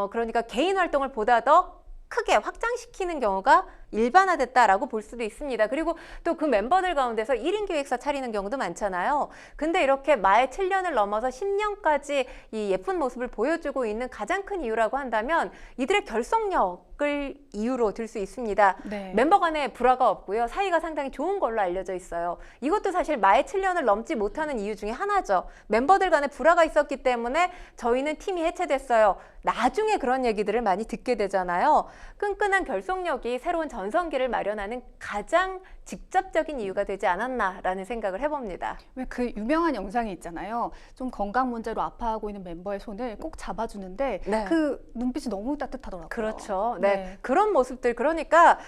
그러니까 개인 활동을 보다 더 크게 확장시키는 경우가 일반화됐다라고 볼 수도 있습니다. 그리고 또 그 멤버들 가운데서 1인 기획사 차리는 경우도 많잖아요. 근데 이렇게 마의 7년을 넘어서 10년까지 이 예쁜 모습을 보여주고 있는 가장 큰 이유라고 한다면 이들의 결속력을 이유로 들 수 있습니다. 네. 멤버 간에 불화가 없고요. 사이가 상당히 좋은 걸로 알려져 있어요. 이것도 사실 마의 7년을 넘지 못하는 이유 중에 하나죠. 멤버들 간에 불화가 있었기 때문에 저희는 팀이 해체됐어요. 나중에 그런 얘기들을 많이 듣게 되잖아요. 끈끈한 결속력이 새로운 전성기를 마련하는 가장 직접적인 이유가 되지 않았나라는 생각을 해봅니다. 왜 그 유명한 영상이 있잖아요. 좀 건강 문제로 아파하고 있는 멤버의 손을 꼭 잡아주는데 네. 그 눈빛이 너무 따뜻하더라고요. 그렇죠. 네. 그런 모습들, 그러니까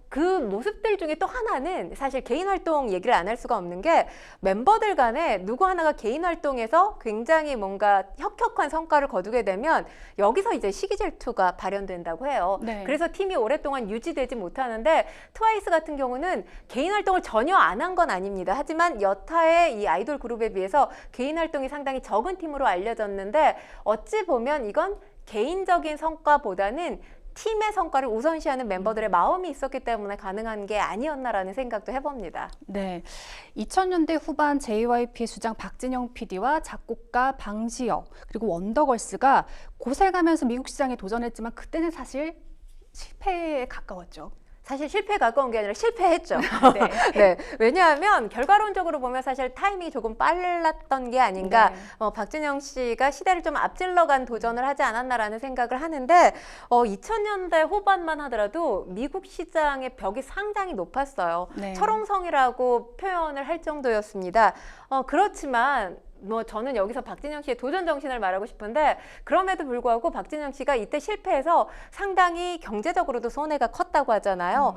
그 모습들 중에 또 하나는 사실 개인 활동 얘기를 안 할 수가 없는 게, 멤버들 간에 누구 하나가 개인 활동에서 굉장히 뭔가 혁혁한 성과를 거두게 되면 여기서 이제 시기 질투가 발현된다고 해요. 네. 그래서 팀이 오랫동안 유지되지 못하는데, 트와이스 같은 경우는 개인 활동을 전혀 안 한 건 아닙니다. 하지만 여타의 이 아이돌 그룹에 비해서 개인 활동이 상당히 적은 팀으로 알려졌는데, 어찌 보면 이건 개인적인 성과보다는 팀의 성과를 우선시하는 멤버들의 마음이 있었기 때문에 가능한 게 아니었나라는 생각도 해봅니다. 네, 2000년대 후반 JYP 수장 박진영 PD와 작곡가 방시혁 그리고 원더걸스가 곳에 가면서 미국 시장에 도전했지만 그때는 사실 실패에 가까웠죠. 사실 실패에 가까운 게 아니라 실패했죠. 네. 네. 왜냐하면 결과론적으로 보면 사실 타이밍이 조금 빨랐던 게 아닌가. 네. 박진영 씨가 시대를 좀 앞질러간 도전을 하지 않았나라는 생각을 하는데, 2000년대 후반만 하더라도 미국 시장의 벽이 상당히 높았어요. 네. 철옹성이라고 표현을 할 정도였습니다. 그렇지만 뭐 저는 여기서 박진영 씨의 도전 정신을 말하고 싶은데, 그럼에도 불구하고 박진영 씨가 이때 실패해서 상당히 경제적으로도 손해가 컸다고 하잖아요.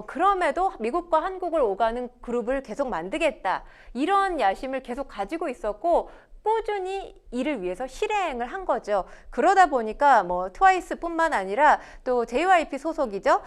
그럼에도 미국과 한국을 오가는 그룹을 계속 만들겠다, 이런 야심을 계속 가지고 있었고, 꾸준히 이를 위해서 실행을 한 거죠. 그러다 보니까 뭐 트와이스뿐만 아니라 또 JYP 소속이죠.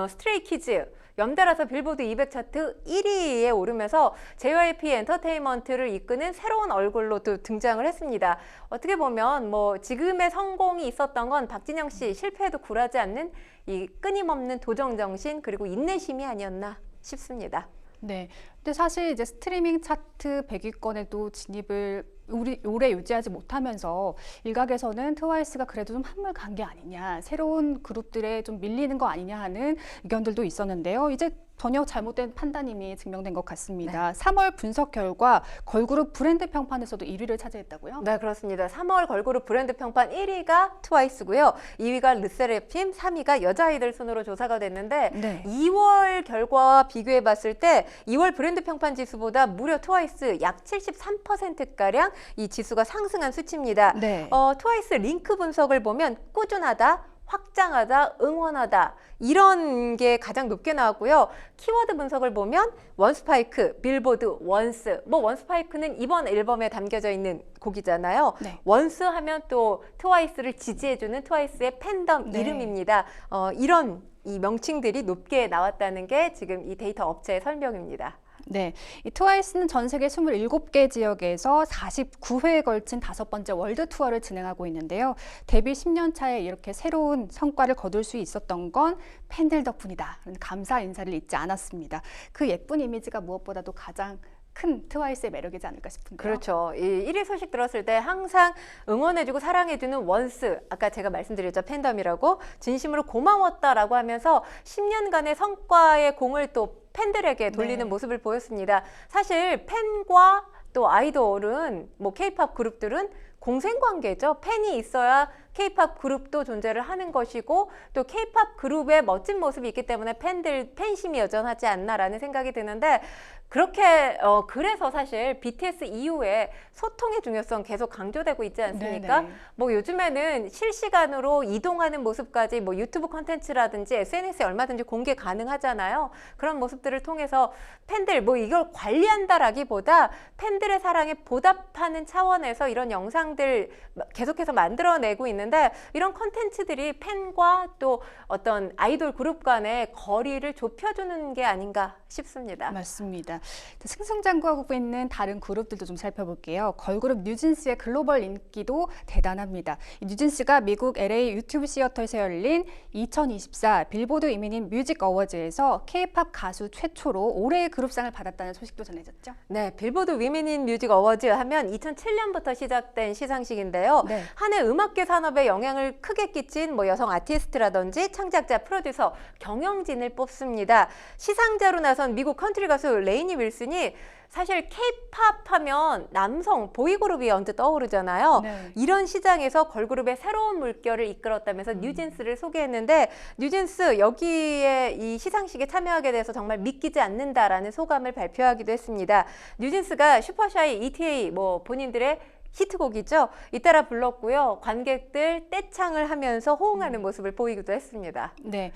스트레이키즈 연달아서 빌보드 200 차트 1위에 오르면서 JYP 엔터테인먼트를 이끄는 새로운 얼굴로 또 등장을 했습니다. 어떻게 보면 뭐 지금의 성공이 있었던 건 박진영 씨 실패에도 굴하지 않는 이 끊임없는 도전 정신 그리고 인내심이 아니었나 싶습니다. 네. 근데 사실 이제 스트리밍 차트 100위권에도 진입을 오래 유지하지 못하면서 일각에서는 트와이스가 그래도 좀 한물 간 게 아니냐, 새로운 그룹들에 좀 밀리는 거 아니냐 하는 의견들도 있었는데요. 이제 전혀 잘못된 판단임이 증명된 것 같습니다. 3월 분석 결과 걸그룹 브랜드 평판에서도 1위를 차지했다고요? 네, 그렇습니다. 3월 걸그룹 브랜드 평판 1위가 트와이스고요. 2위가 르세라핌, 3위가 여자아이들 순으로 조사가 됐는데 네. 2월 결과와 비교해 봤을 때 2월 브랜드 평판 지수보다 무려 트와이스 약 73%가량 이 지수가 상승한 수치입니다. 네. 트와이스 링크 분석을 보면 꾸준하다, 확장하다, 응원하다 이런 게 가장 높게 나왔고요. 키워드 분석을 보면 원스파이크, 빌보드, 원스 뭐 원스파이크는 이번 앨범에 담겨져 있는 곡이잖아요. 네. 원스 하면 또 트와이스를 지지해주는 트와이스의 팬덤 네. 이름입니다. 이런 이 명칭들이 높게 나왔다는 게 지금 이 데이터 업체의 설명입니다. 네, 이 트와이스는 전 세계 27개 지역에서 49회에 걸친 5번째 월드 투어를 진행하고 있는데요. 데뷔 10년 차에 이렇게 새로운 성과를 거둘 수 있었던 건 팬들 덕분이다. 감사 인사를 잊지 않았습니다. 그 예쁜 이미지가 무엇보다도 가장 큰 트와이스의 매력이지 않을까 싶은데요. 그렇죠. 이 1위 소식 들었을 때 항상 응원해주고 사랑해주는 원스, 아까 제가 말씀드렸죠. 팬덤이라고 진심으로 고마웠다라고 하면서 10년간의 성과의 공을 또 팬들에게 돌리는 네. 모습을 보였습니다. 사실 팬과 또 아이돌은 뭐 K-팝 그룹들은 공생관계죠. 팬이 있어야 K-팝 그룹도 존재를 하는 것이고 또 K-팝 그룹의 멋진 모습이 있기 때문에 팬심이 여전하지 않나라는 생각이 드는데 그렇게 그래서 사실 BTS 이후에 소통의 중요성 계속 강조되고 있지 않습니까? 네네. 뭐 요즘에는 실시간으로 이동하는 모습까지 뭐 유튜브 콘텐츠라든지 SNS에 얼마든지 공개 가능하잖아요. 그런 모습들을 통해서 팬들 뭐 이걸 관리한다라기보다 팬들의 사랑에 보답하는 차원에서 이런 영상들 계속해서 만들어내고 있는데 이런 콘텐츠들이 팬과 또 어떤 아이돌 그룹 간의 거리를 좁혀주는 게 아닌가 싶습니다. 맞습니다. 승승장구하고 있는 다른 그룹들도 좀 살펴볼게요. 걸그룹 뉴진스의 글로벌 인기도 대단합니다. 이 뉴진스가 미국 LA 유튜브 시어터에서 열린 2024 빌보드 이민인 뮤직 어워즈에서 K-팝 가수 최초로 올해의 그룹상을 받았다는 소식도 전해졌죠. 네, 빌보드 위민인 뮤직 어워즈 하면 2007년부터 시작된 시상식인데요. 네. 한 해 음악계 산업에 영향을 크게 끼친 뭐 여성 아티스트라든지 창작자, 프로듀서, 경영진을 뽑습니다. 시상자로 나선 미국 컨트리 가수 레이니 윌슨이 사실 K-팝 하면 남성 보이그룹이 언제 떠오르잖아요. 네. 이런 시장에서 걸그룹의 새로운 물결을 이끌었다면서 뉴진스를 소개했는데 뉴진스 여기에 이 시상식에 참여하게 돼서 정말 믿기지 않는다라는 소감을 발표하기도 했습니다. 뉴진스가 슈퍼샤이 ETA 뭐 본인들의 히트곡이죠. 잇따라 불렀고요. 관객들 떼창을 하면서 호응하는 모습을 보이기도 했습니다. 네.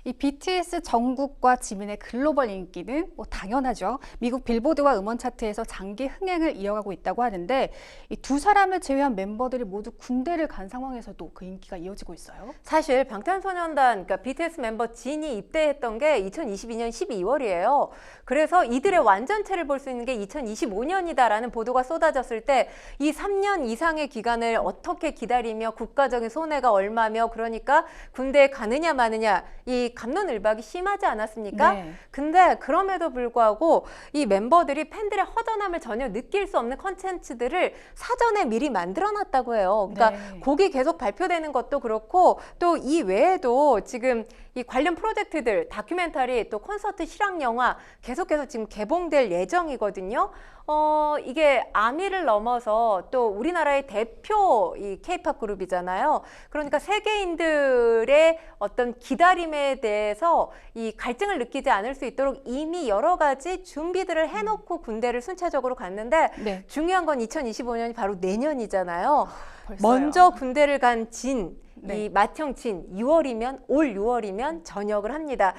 이 BTS 정국과 지민의 글로벌 인기는 뭐 당연하죠. 미국 빌보드와 음원 차트에서 장기 흥행을 이어가고 있다고 하는데 이 두 사람을 제외한 멤버들이 모두 군대를 간 상황에서도 그 인기가 이어지고 있어요. 사실 방탄소년단, 그러니까 BTS 멤버 진이 입대했던 게 2022년 12월이에요. 그래서 이들의 완전체를 볼 수 있는 게 2025년이다라는 보도가 쏟아졌을 때 이 3년 이상의 기간을 어떻게 기다리며 국가적인 손해가 얼마며 그러니까 군대에 가느냐 마느냐 이 갑론을박이 심하지 않았습니까? 네. 근데 그럼에도 불구하고 이 멤버들이 팬들의 허전함을 전혀 느낄 수 없는 콘텐츠들을 사전에 미리 만들어놨다고 해요. 그러니까 네. 곡이 계속 발표되는 것도 그렇고 또 이 외에도 지금 이 관련 프로젝트들, 다큐멘터리, 또 콘서트, 실황 영화 계속해서 지금 개봉될 예정이거든요. 이게 아미를 넘어서 또 우리나라의 대표 이 K-팝 그룹이잖아요. 그러니까 세계인들의 어떤 기다림에 대해서 이 갈증을 느끼지 않을 수 있도록 이미 여러 가지 준비들을 해놓고 군대를 순차적으로 갔는데 네. 중요한 건 2025년이 바로 내년이잖아요. 벌써요. 먼저 군대를 간 진, 네. 이 맏형 진 6월이면 올 6월이면 전역을 합니다.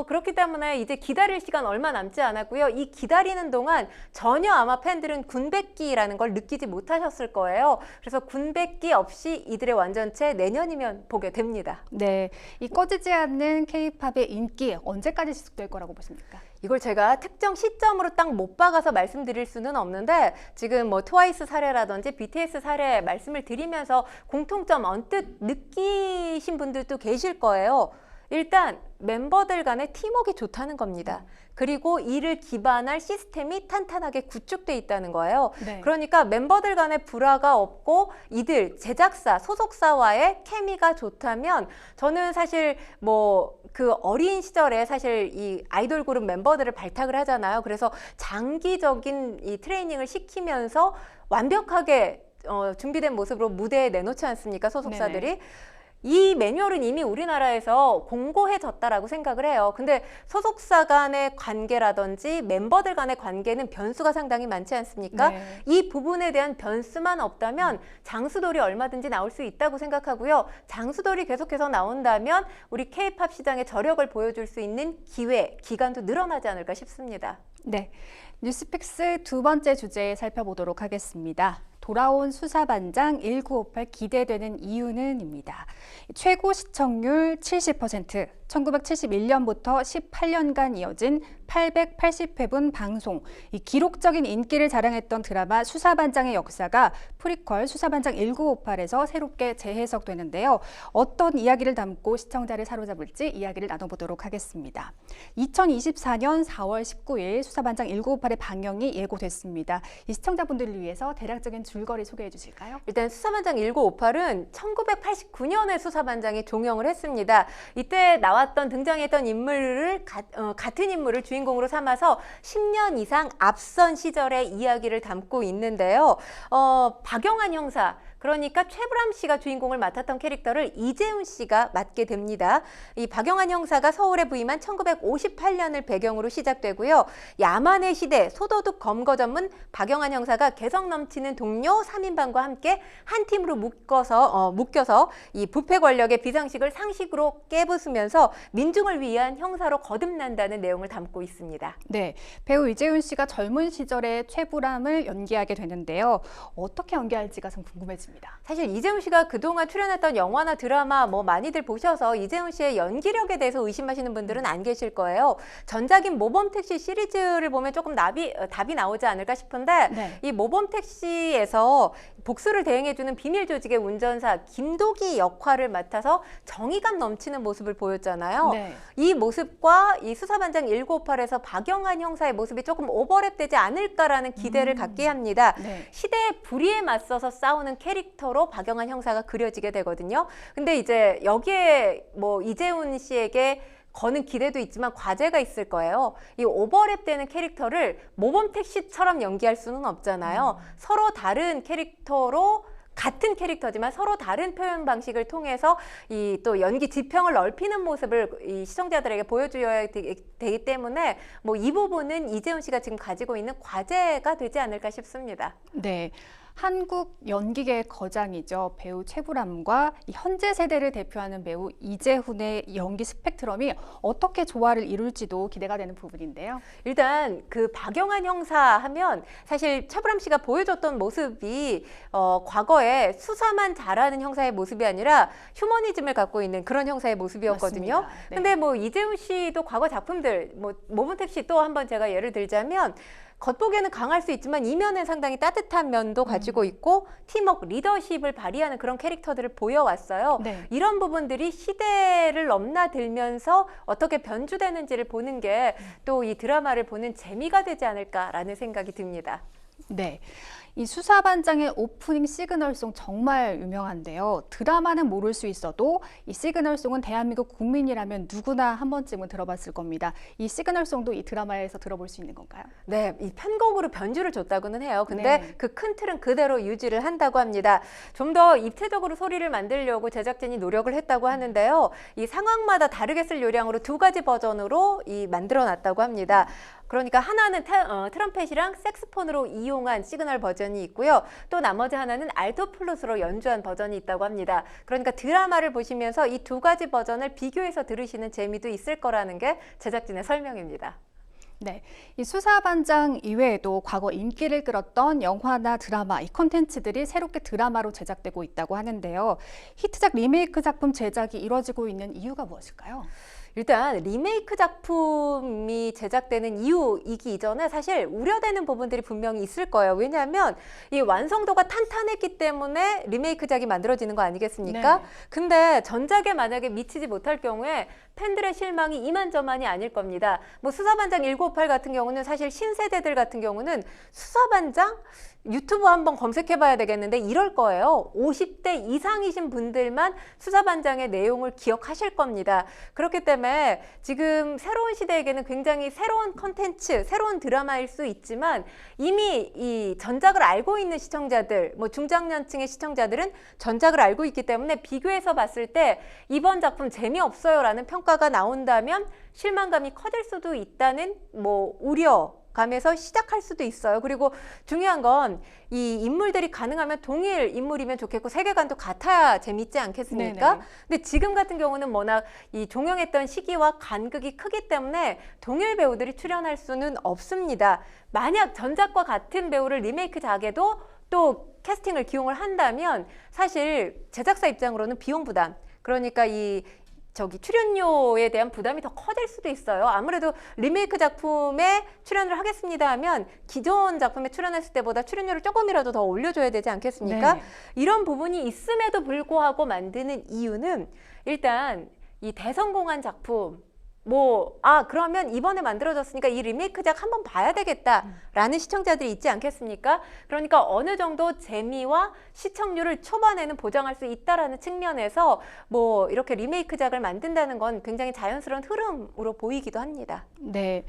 그렇기 때문에 이제 기다릴 시간 얼마 남지 않았고요. 이 기다리는 동안 전혀 아마 팬들은 군백기라는 걸 느끼지 못하셨을 거예요. 그래서 군백기 없이 이들의 완전체 내년이면 보게 됩니다. 네, 이 꺼지지 않는 K-팝의 인기 언제까지 지속될 거라고 보십니까? 이걸 제가 특정 시점으로 딱 못 박아서 말씀드릴 수는 없는데 지금 뭐 트와이스 사례라든지 BTS 사례 말씀을 드리면서 공통점 언뜻 느끼신 분들도 계실 거예요. 일단 멤버들 간의 팀워크가 좋다는 겁니다. 그리고 이를 기반할 시스템이 탄탄하게 구축돼 있다는 거예요. 네. 그러니까 멤버들 간의 불화가 없고 이들 제작사, 소속사와의 케미가 좋다면 저는 사실 뭐 그 어린 시절에 사실 이 아이돌 그룹 멤버들을 발탁을 하잖아요. 그래서 장기적인 이 트레이닝을 시키면서 완벽하게 준비된 모습으로 무대에 내놓지 않습니까? 소속사들이. 네네. 이 매뉴얼은 이미 우리나라에서 공고해졌다라고 생각을 해요. 근데 소속사 간의 관계라든지 멤버들 간의 관계는 변수가 상당히 많지 않습니까? 네. 이 부분에 대한 변수만 없다면 장수돌이 얼마든지 나올 수 있다고 생각하고요. 장수돌이 계속해서 나온다면 우리 K-팝 시장의 저력을 보여줄 수 있는 기회, 기간도 늘어나지 않을까 싶습니다. 네, 뉴스픽스 두 번째 주제 살펴보도록 하겠습니다. 돌아온 수사반장 1958 기대되는 이유는입니다. 최고 시청률 70%, 1971년부터 18년간 이어진 880회분 방송, 이 기록적인 인기를 자랑했던 드라마 수사반장의 역사가 프리퀄 수사반장 1958에서 새롭게 재해석되는데요. 어떤 이야기를 담고 시청자를 사로잡을지 이야기를 나눠보도록 하겠습니다. 2024년 4월 19일 수사반장 1958의 방영이 예고됐습니다. 이 시청자분들을 위해서 대략적인 줄거리 소개해 주실까요? 일단 수사반장 1958은 1989년에 수사반장이 종영을 했습니다. 이때 나왔던 등장했던 인물을 같은 인물을 주인공으로 삼아서 10년 이상 앞선 시절의 이야기를 담고 있는데요. 박영한 형사, 그러니까 최불암 씨가 주인공을 맡았던 캐릭터를 이재훈 씨가 맡게 됩니다. 이 박영한 형사가 서울에 부임한 1958년을 배경으로 시작되고요. 야만의 시대, 소도둑 검거 전문 박영한 형사가 개성 넘치는 동료 3인방과 함께 한 팀으로 묶여서 이 부패 권력의 비상식을 상식으로 깨부수면서 민중을 위한 형사로 거듭난다는 내용을 담고 있습니다. 네, 배우 이재훈 씨가 젊은 시절에 최불암을 연기하게 되는데요. 어떻게 연기할지가 참 궁금해집니다. 사실 이재훈 씨가 그동안 출연했던 영화나 드라마 뭐 많이들 보셔서 이재훈 씨의 연기력에 대해서 의심하시는 분들은 안 계실 거예요. 전작인 모범택시 시리즈를 보면 조금 답이 나오지 않을까 싶은데 네. 이 모범택시에서 복수를 대행해주는 비밀 조직의 운전사 김도기 역할을 맡아서 정의감 넘치는 모습을 보였잖아요. 네. 이 모습과 이 수사반장 1958에서 박영한 형사의 모습이 조금 오버랩되지 않을까라는 기대를 갖게 합니다. 네. 시대의 불의에 맞서서 싸우는 캐릭터로 박영한 형사가 그려지게 되거든요. 근데 이제 여기에 뭐 이재훈 씨에게 거는 기대도 있지만 과제가 있을 거예요. 이 오버랩되는 캐릭터를 모범택시처럼 연기할 수는 없잖아요. 서로 다른 캐릭터로 같은 캐릭터지만 서로 다른 표현 방식을 통해서 이 또 연기 지평을 넓히는 모습을 이 시청자들에게 보여줘야 되기 때문에 뭐 이 부분은 이재훈 씨가 지금 가지고 있는 과제가 되지 않을까 싶습니다. 네. 한국 연기계의 거장이죠. 배우 최불암과 이 현재 세대를 대표하는 배우 이재훈의 연기 스펙트럼이 어떻게 조화를 이룰지도 기대가 되는 부분인데요. 일단 그 박영한 형사 하면 사실 최불암 씨가 보여줬던 모습이 과거에 수사만 잘하는 형사의 모습이 아니라 휴머니즘을 갖고 있는 그런 형사의 모습이었거든요. 맞습니다. 네. 근데 뭐 이재훈 씨도 과거 작품들 뭐 모범택시 또 한번 제가 예를 들자면 겉보기에는 강할 수 있지만 이면에 상당히 따뜻한 면도 가지고 있고 팀워크, 리더십을 발휘하는 그런 캐릭터들을 보여왔어요. 네. 이런 부분들이 시대를 넘나들면서 어떻게 변주되는지를 보는 게 또 이 드라마를 보는 재미가 되지 않을까라는 생각이 듭니다. 네. 이 수사반장의 오프닝 시그널송 정말 유명한데요. 드라마는 모를 수 있어도 이 시그널송은 대한민국 국민이라면 누구나 한 번쯤은 들어봤을 겁니다. 이 시그널송도 이 드라마에서 들어볼 수 있는 건가요? 네, 이 편곡으로 변주를 줬다고는 해요. 근데 네. 그 큰 틀은 그대로 유지를 한다고 합니다. 좀 더 입체적으로 소리를 만들려고 제작진이 노력을 했다고 하는데요. 이 상황마다 다르게 쓸 요량으로 2가지 버전으로 만들어 놨다고 합니다. 그러니까 하나는 트럼펫이랑 색스폰으로 이용한 시그널 버전이 있고요. 또 나머지 하나는 알토 플룻으로 연주한 버전이 있다고 합니다. 그러니까 드라마를 보시면서 이 두 가지 버전을 비교해서 들으시는 재미도 있을 거라는 게 제작진의 설명입니다. 네, 이 수사반장 이외에도 과거 인기를 끌었던 영화나 드라마, 이 콘텐츠들이 새롭게 드라마로 제작되고 있다고 하는데요. 히트작 리메이크 작품 제작이 이뤄지고 있는 이유가 무엇일까요? 일단 리메이크 작품이 제작되는 이유이기 이전에 사실 우려되는 부분들이 분명히 있을 거예요. 왜냐하면 이 완성도가 탄탄했기 때문에 리메이크작이 만들어지는 거 아니겠습니까? 네. 근데 전작에 만약에 미치지 못할 경우에 팬들의 실망이 이만저만이 아닐 겁니다. 뭐 수사반장 1958 같은 경우는 사실 신세대들 같은 경우는 수사반장? 유튜브 한번 검색해봐야 되겠는데 이럴 거예요. 50대 이상이신 분들만 수사반장의 내용을 기억하실 겁니다. 그렇기 때문에 지금 새로운 시대에게는 굉장히 새로운 컨텐츠, 새로운 드라마일 수 있지만 이미 이 전작을 알고 있는 시청자들, 뭐 중장년층의 시청자들은 전작을 알고 있기 때문에 비교해서 봤을 때 이번 작품 재미없어요라는 평가가 나온다면 실망감이 커질 수도 있다는 뭐 우려감에서 시작할 수도 있어요. 그리고 중요한 건 이 인물들이 가능하면 동일 인물이면 좋겠고 세계관도 같아야 재밌지 않겠습니까? 네네. 근데 지금 같은 경우는 워낙 이 종영했던 시기와 간극이 크기 때문에 동일 배우들이 출연할 수는 없습니다. 만약 전작과 같은 배우를 리메이크작에도 또 캐스팅을 기용을 한다면 사실 제작사 입장으로는 비용 부담, 그러니까 출연료에 대한 부담이 더 커질 수도 있어요. 아무래도 리메이크 작품에 출연을 하겠습니다 하면 기존 작품에 출연했을 때보다 출연료를 조금이라도 더 올려줘야 되지 않겠습니까? 네. 이런 부분이 있음에도 불구하고 만드는 이유는 일단 이 대성공한 작품 그러면 이번에 만들어졌으니까 이 리메이크작 한번 봐야 되겠다라는 시청자들이 있지 않겠습니까? 그러니까 어느 정도 재미와 시청률을 초반에는 보장할 수 있다라는 측면에서 이렇게 리메이크작을 만든다는 건 굉장히 자연스러운 흐름으로 보이기도 합니다. 네.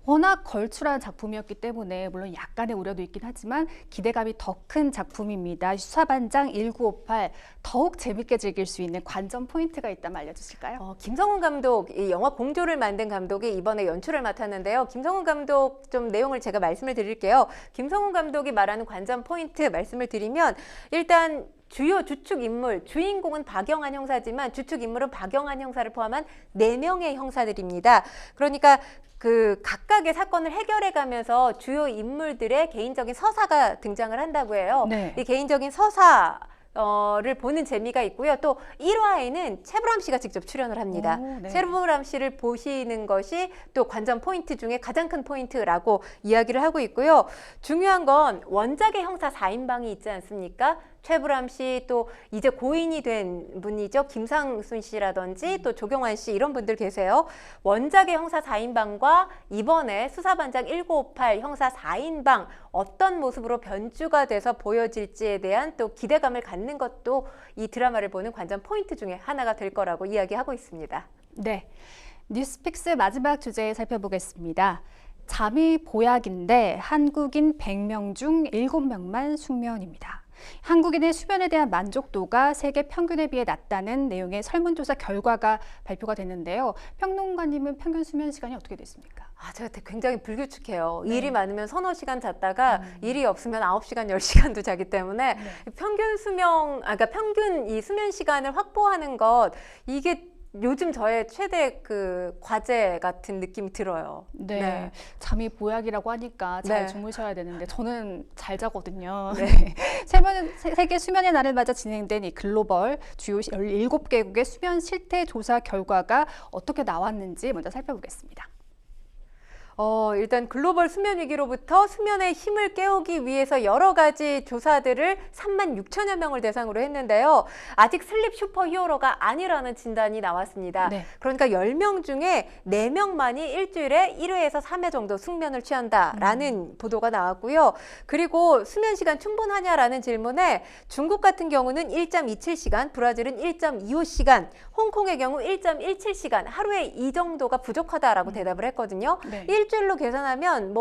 워낙 걸출한 작품이었기 때문에 물론 약간의 우려도 있긴 하지만 기대감이 더 큰 작품입니다. 수사반장 1958 더욱 재밌게 즐길 수 있는 관전 포인트가 있다면 알려주실까요? 김성훈 감독, 이 영화 공조를 만든 감독이 이번에 연출을 맡았는데요. 김성훈 감독 좀 내용을 제가 말씀을 드릴게요. 김성훈 감독이 말하는 관전 포인트 말씀을 드리면 일단 주요 주축 인물, 주인공은 박영한 형사지만 주축 인물은 박영한 형사를 포함한 4명의 형사들입니다. 그러니까 그 각각의 사건을 해결해 가면서 주요 인물들의 개인적인 서사가 등장을 한다고 해요. 네. 이 개인적인 서사를 보는 재미가 있고요. 또 1화에는 최불암 씨가 직접 출연을 합니다. 오, 네. 최불암 씨를 보시는 것이 또 관전 포인트 중에 가장 큰 포인트라고 이야기를 하고 있고요. 중요한 건 원작의 형사 4인방이 있지 않습니까? 최불암 씨, 또 이제 고인이 된 분이죠. 김상순 씨라든지 또 조경환 씨, 이런 분들 계세요. 원작의 형사 4인방과 이번에 수사반장 1958 형사 4인방 어떤 모습으로 변주가 돼서 보여질지에 대한 또 기대감을 갖는 것도 이 드라마를 보는 관전 포인트 중에 하나가 될 거라고 이야기하고 있습니다. 네. 뉴스픽스 마지막 주제 살펴보겠습니다. 잠이 보약인데 한국인 100명 중 7명만 숙면입니다. 한국인의 수면에 대한 만족도가 세계 평균에 비해 낮다는 내용의 설문조사 결과가 발표가 됐는데요. 평론가님은 평균 수면 시간이 어떻게 됐습니까? 제가 굉장히 불규칙해요. 네. 일이 많으면 서너 시간 잤다가 일이 없으면 9시간, 10시간도 자기 때문에 평균 그러니까 평균 이 수면 시간을 확보하는 것, 이게 요즘 저의 최대 그 과제 같은 느낌이 들어요. 네. 잠이 보약이라고 하니까 잘 네. 주무셔야 되는데 저는 잘 자거든요. 네. 세계 수면의 날을 맞아 진행된 이 글로벌 주요 17개국의 수면 실태 조사 결과가 어떻게 나왔는지 먼저 살펴보겠습니다. 일단 글로벌 수면 위기로부터 수면의 힘을 깨우기 위해서 여러 가지 조사들을 36,000여 명을 대상으로 했는데요. 아직 슬립 슈퍼 히어로가 아니라는 진단이 나왔습니다. 네. 그러니까 10명 중에 4명만이 일주일에 1회에서 3회 정도 숙면을 취한다라는 보도가 나왔고요. 그리고 수면 시간 충분하냐라는 질문에 중국 같은 경우는 1.27시간, 브라질은 1.25시간, 홍콩의 경우 1.17시간, 하루에 이 정도가 부족하다라고 대답을 했거든요. 네. 일주일로 계산하면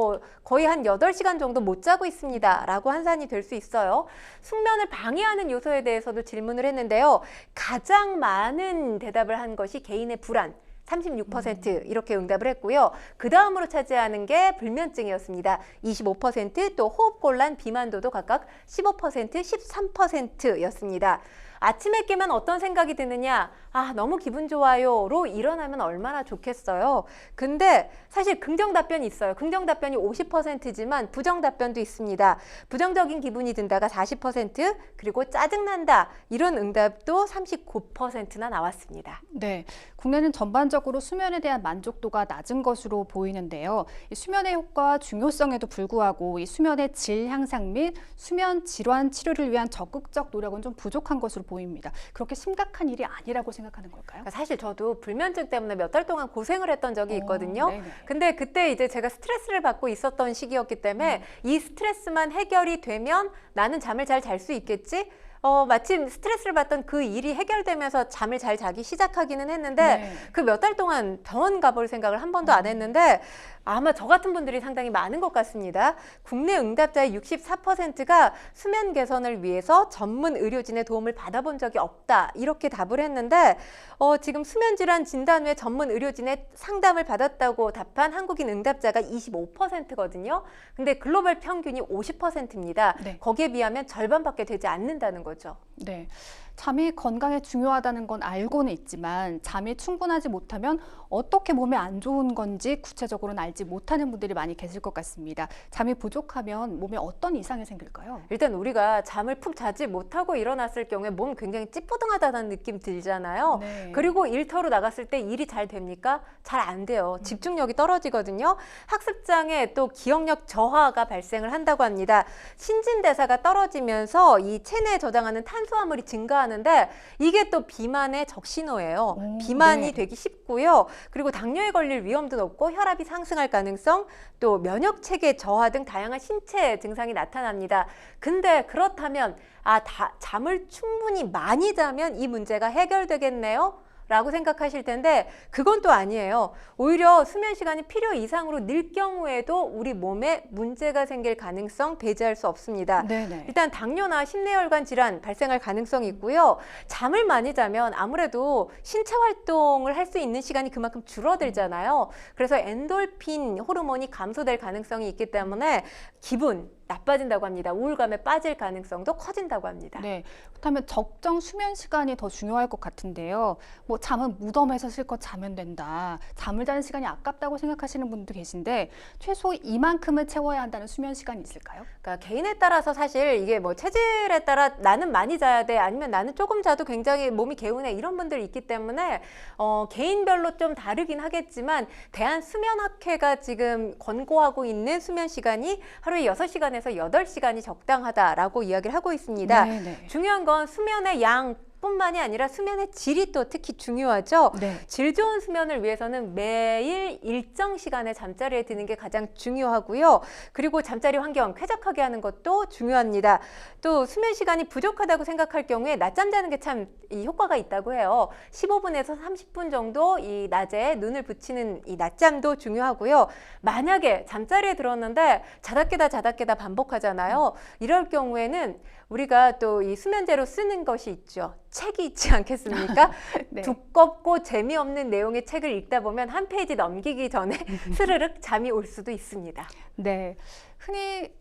거의 한 8시간 정도 못 자고 있습니다 라고 환산이 될 수 있어요. 숙면을 방해하는 요소에 대해서도 질문을 했는데요. 가장 많은 대답을 한 것이 개인의 불안. 36% 이렇게 응답을 했고요. 그 다음으로 차지하는 게 불면증이었습니다. 25%, 또 호흡곤란, 비만도도 각각 15%, 13%였습니다. 아침에 깨면 어떤 생각이 드느냐? 아, 너무 기분 좋아요로 일어나면 얼마나 좋겠어요. 근데 사실 긍정 답변이 있어요. 긍정 답변이 50%지만 부정 답변도 있습니다. 부정적인 기분이 든다가 40%, 그리고 짜증난다 이런 응답도 39%나 나왔습니다. 네, 국내는 전반적으로 수면에 대한 만족도가 낮은 것으로 보이는데요. 이 수면의 효과와 중요성에도 불구하고 이 수면의 질 향상 및 수면 질환 치료를 위한 적극적 노력은 좀 부족한 것으로 보입니다. 그렇게 심각한 일이 아니라고 생각하는 걸까요? 사실 저도 불면증 때문에 몇 달 동안 고생을 했던 적이 있거든요. 네네. 근데 그때 이제 제가 스트레스를 받고 있었던 시기였기 때문에 이 스트레스만 해결이 되면 나는 잠을 잘 잘 수 있겠지? 마침 스트레스를 받던 그 일이 해결되면서 잠을 잘 자기 시작하기는 했는데 네. 그 몇 달 동안 병원 가볼 생각을 한 번도 안 했는데 아마 저 같은 분들이 상당히 많은 것 같습니다. 국내 응답자의 64%가 수면 개선을 위해서 전문 의료진의 도움을 받아본 적이 없다 이렇게 답을 했는데 지금 수면질환 진단 후에 전문 의료진의 상담을 받았다고 답한 한국인 응답자가 25%거든요. 근데 글로벌 평균이 50%입니다. 네. 거기에 비하면 절반밖에 되지 않는다는 거죠. 네. 잠이 건강에 중요하다는 건 알고는 있지만 잠이 충분하지 못하면 어떻게 몸에 안 좋은 건지 구체적으로는 알지 못하는 분들이 많이 계실 것 같습니다. 잠이 부족하면 몸에 어떤 이상이 생길까요? 일단 우리가 잠을 푹 자지 못하고 일어났을 경우에 몸 굉장히 찌뿌둥하다는 느낌 들잖아요. 네. 그리고 일터로 나갔을 때 일이 잘 됩니까? 잘 안 돼요. 집중력이 떨어지거든요. 학습장애 또 기억력 저하가 발생을 한다고 합니다. 신진대사가 떨어지면서 이 체내에 저장하는 탄수화물이 증가하는데 이게 또 비만의 적신호예요. 오, 비만이 네. 되기 쉽고요. 그리고 당뇨에 걸릴 위험도 높고 혈압이 상승할 가능성, 또 면역 체계 저하 등 다양한 신체 증상이 나타납니다. 근데 그렇다면 잠을 충분히 많이 자면 이 문제가 해결되겠네요? 라고 생각하실 텐데 그건 또 아니에요. 오히려 수면 시간이 필요 이상으로 늘 경우에도 우리 몸에 문제가 생길 가능성 배제할 수 없습니다. 네네. 일단 당뇨나 심내혈관 질환 발생할 가능성이 있고요. 잠을 많이 자면 아무래도 신체 활동을 할 수 있는 시간이 그만큼 줄어들잖아요. 그래서 엔돌핀 호르몬이 감소될 가능성이 있기 때문에 기분 나빠진다고 합니다. 우울감에 빠질 가능성도 커진다고 합니다. 네, 그렇다면 적정 수면 시간이 더 중요할 것 같은데요. 뭐 잠은 무덤에서 실컷 자면 된다. 잠을 자는 시간이 아깝다고 생각하시는 분도 계신데 최소 이만큼을 채워야 한다는 수면 시간이 있을까요? 그러니까 개인에 따라서 사실 이게 뭐 체질에 따라 나는 많이 자야 돼 아니면 나는 조금 자도 굉장히 몸이 개운해 이런 분들이 있기 때문에 개인별로 좀 다르긴 하겠지만 대한수면학회가 지금 권고하고 있는 수면 시간이 하루에 6시간에서 8시간이 적당하다라고 이야기를 하고 있습니다. 네네. 중요한 건 수면의 양 뿐만이 아니라 수면의 질이 또 특히 중요하죠. 네. 질 좋은 수면을 위해서는 매일 일정 시간에 잠자리에 드는 게 가장 중요하고요. 그리고 잠자리 환경 쾌적하게 하는 것도 중요합니다. 또 수면 시간이 부족하다고 생각할 경우에 낮잠 자는 게 참 효과가 있다고 해요. 15분에서 30분 정도 이 낮에 눈을 붙이는 이 낮잠도 중요하고요. 만약에 잠자리에 들었는데 자다 깨다 반복하잖아요. 이럴 경우에는 우리가 또 이 수면제로 쓰는 것이 있죠. 책이 있지 않겠습니까? 네. 두껍고 재미없는 내용의 책을 읽다 보면 한 페이지 넘기기 전에 스르륵 잠이 올 수도 있습니다. 네, 흔히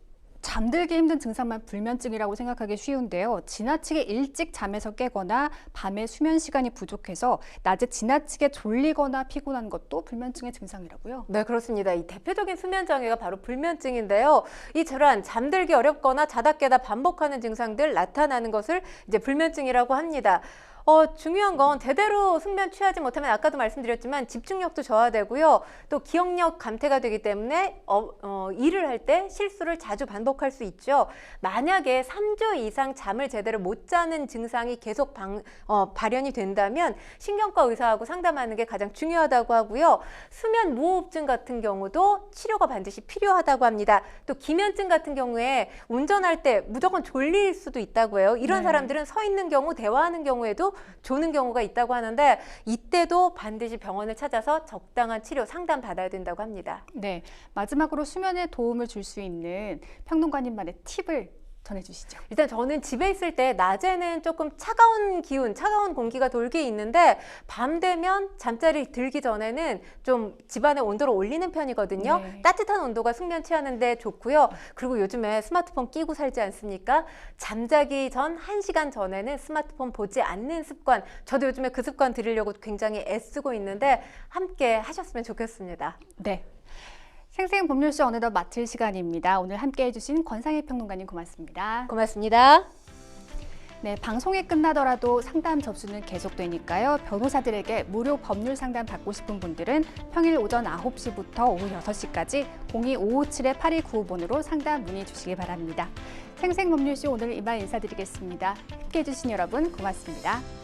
잠들기 힘든 증상만 불면증이라고 생각하기 쉬운데요. 지나치게 일찍 잠에서 깨거나 밤에 수면 시간이 부족해서 낮에 지나치게 졸리거나 피곤한 것도 불면증의 증상이라고요. 네, 그렇습니다. 이 대표적인 수면 장애가 바로 불면증인데요. 이 질환, 잠들기 어렵거나 자다 깨다 반복하는 증상들 나타나는 것을 이제 불면증이라고 합니다. 중요한 건 제대로 숙면 취하지 못하면 아까도 말씀드렸지만 집중력도 저하되고요. 또 기억력 감퇴가 되기 때문에 일을 할 때 실수를 자주 반복할 수 있죠. 만약에 3주 이상 잠을 제대로 못 자는 증상이 계속 발현이 된다면 신경과 의사하고 상담하는 게 가장 중요하다고 하고요. 수면 무호흡증 같은 경우도 치료가 반드시 필요하다고 합니다. 또 기면증 같은 경우에 운전할 때 무조건 졸릴 수도 있다고 해요. 이런 네. 사람들은 서 있는 경우, 대화하는 경우에도 조는 경우가 있다고 하는데 이때도 반드시 병원을 찾아서 적당한 치료 상담 받아야 된다고 합니다. 네, 마지막으로 수면에 도움을 줄 수 있는 평론가님만의 팁을 전해주시죠. 일단 저는 집에 있을 때 낮에는 조금 차가운 기운, 차가운 공기가 돌게 있는데 밤 되면 잠자리 들기 전에는 좀 집안의 온도를 올리는 편이거든요. 네. 따뜻한 온도가 숙면 취하는데 좋고요. 그리고 요즘에 스마트폰 끼고 살지 않습니까? 잠자기 전 1시간 전에는 스마트폰 보지 않는 습관, 저도 요즘에 그 습관 들이려고 굉장히 애쓰고 있는데 함께 하셨으면 좋겠습니다. 네. 생생법률쇼 어느덧 마칠 시간입니다. 오늘 함께해 주신 권상희 평론가님 고맙습니다. 고맙습니다. 네, 방송이 끝나더라도 상담 접수는 계속되니까요. 변호사들에게 무료 법률 상담 받고 싶은 분들은 평일 오전 9시부터 오후 6시까지 02557-8295번으로 상담 문의 주시기 바랍니다. 생생법률쇼 오늘 이만 인사드리겠습니다. 함께해 주신 여러분 고맙습니다.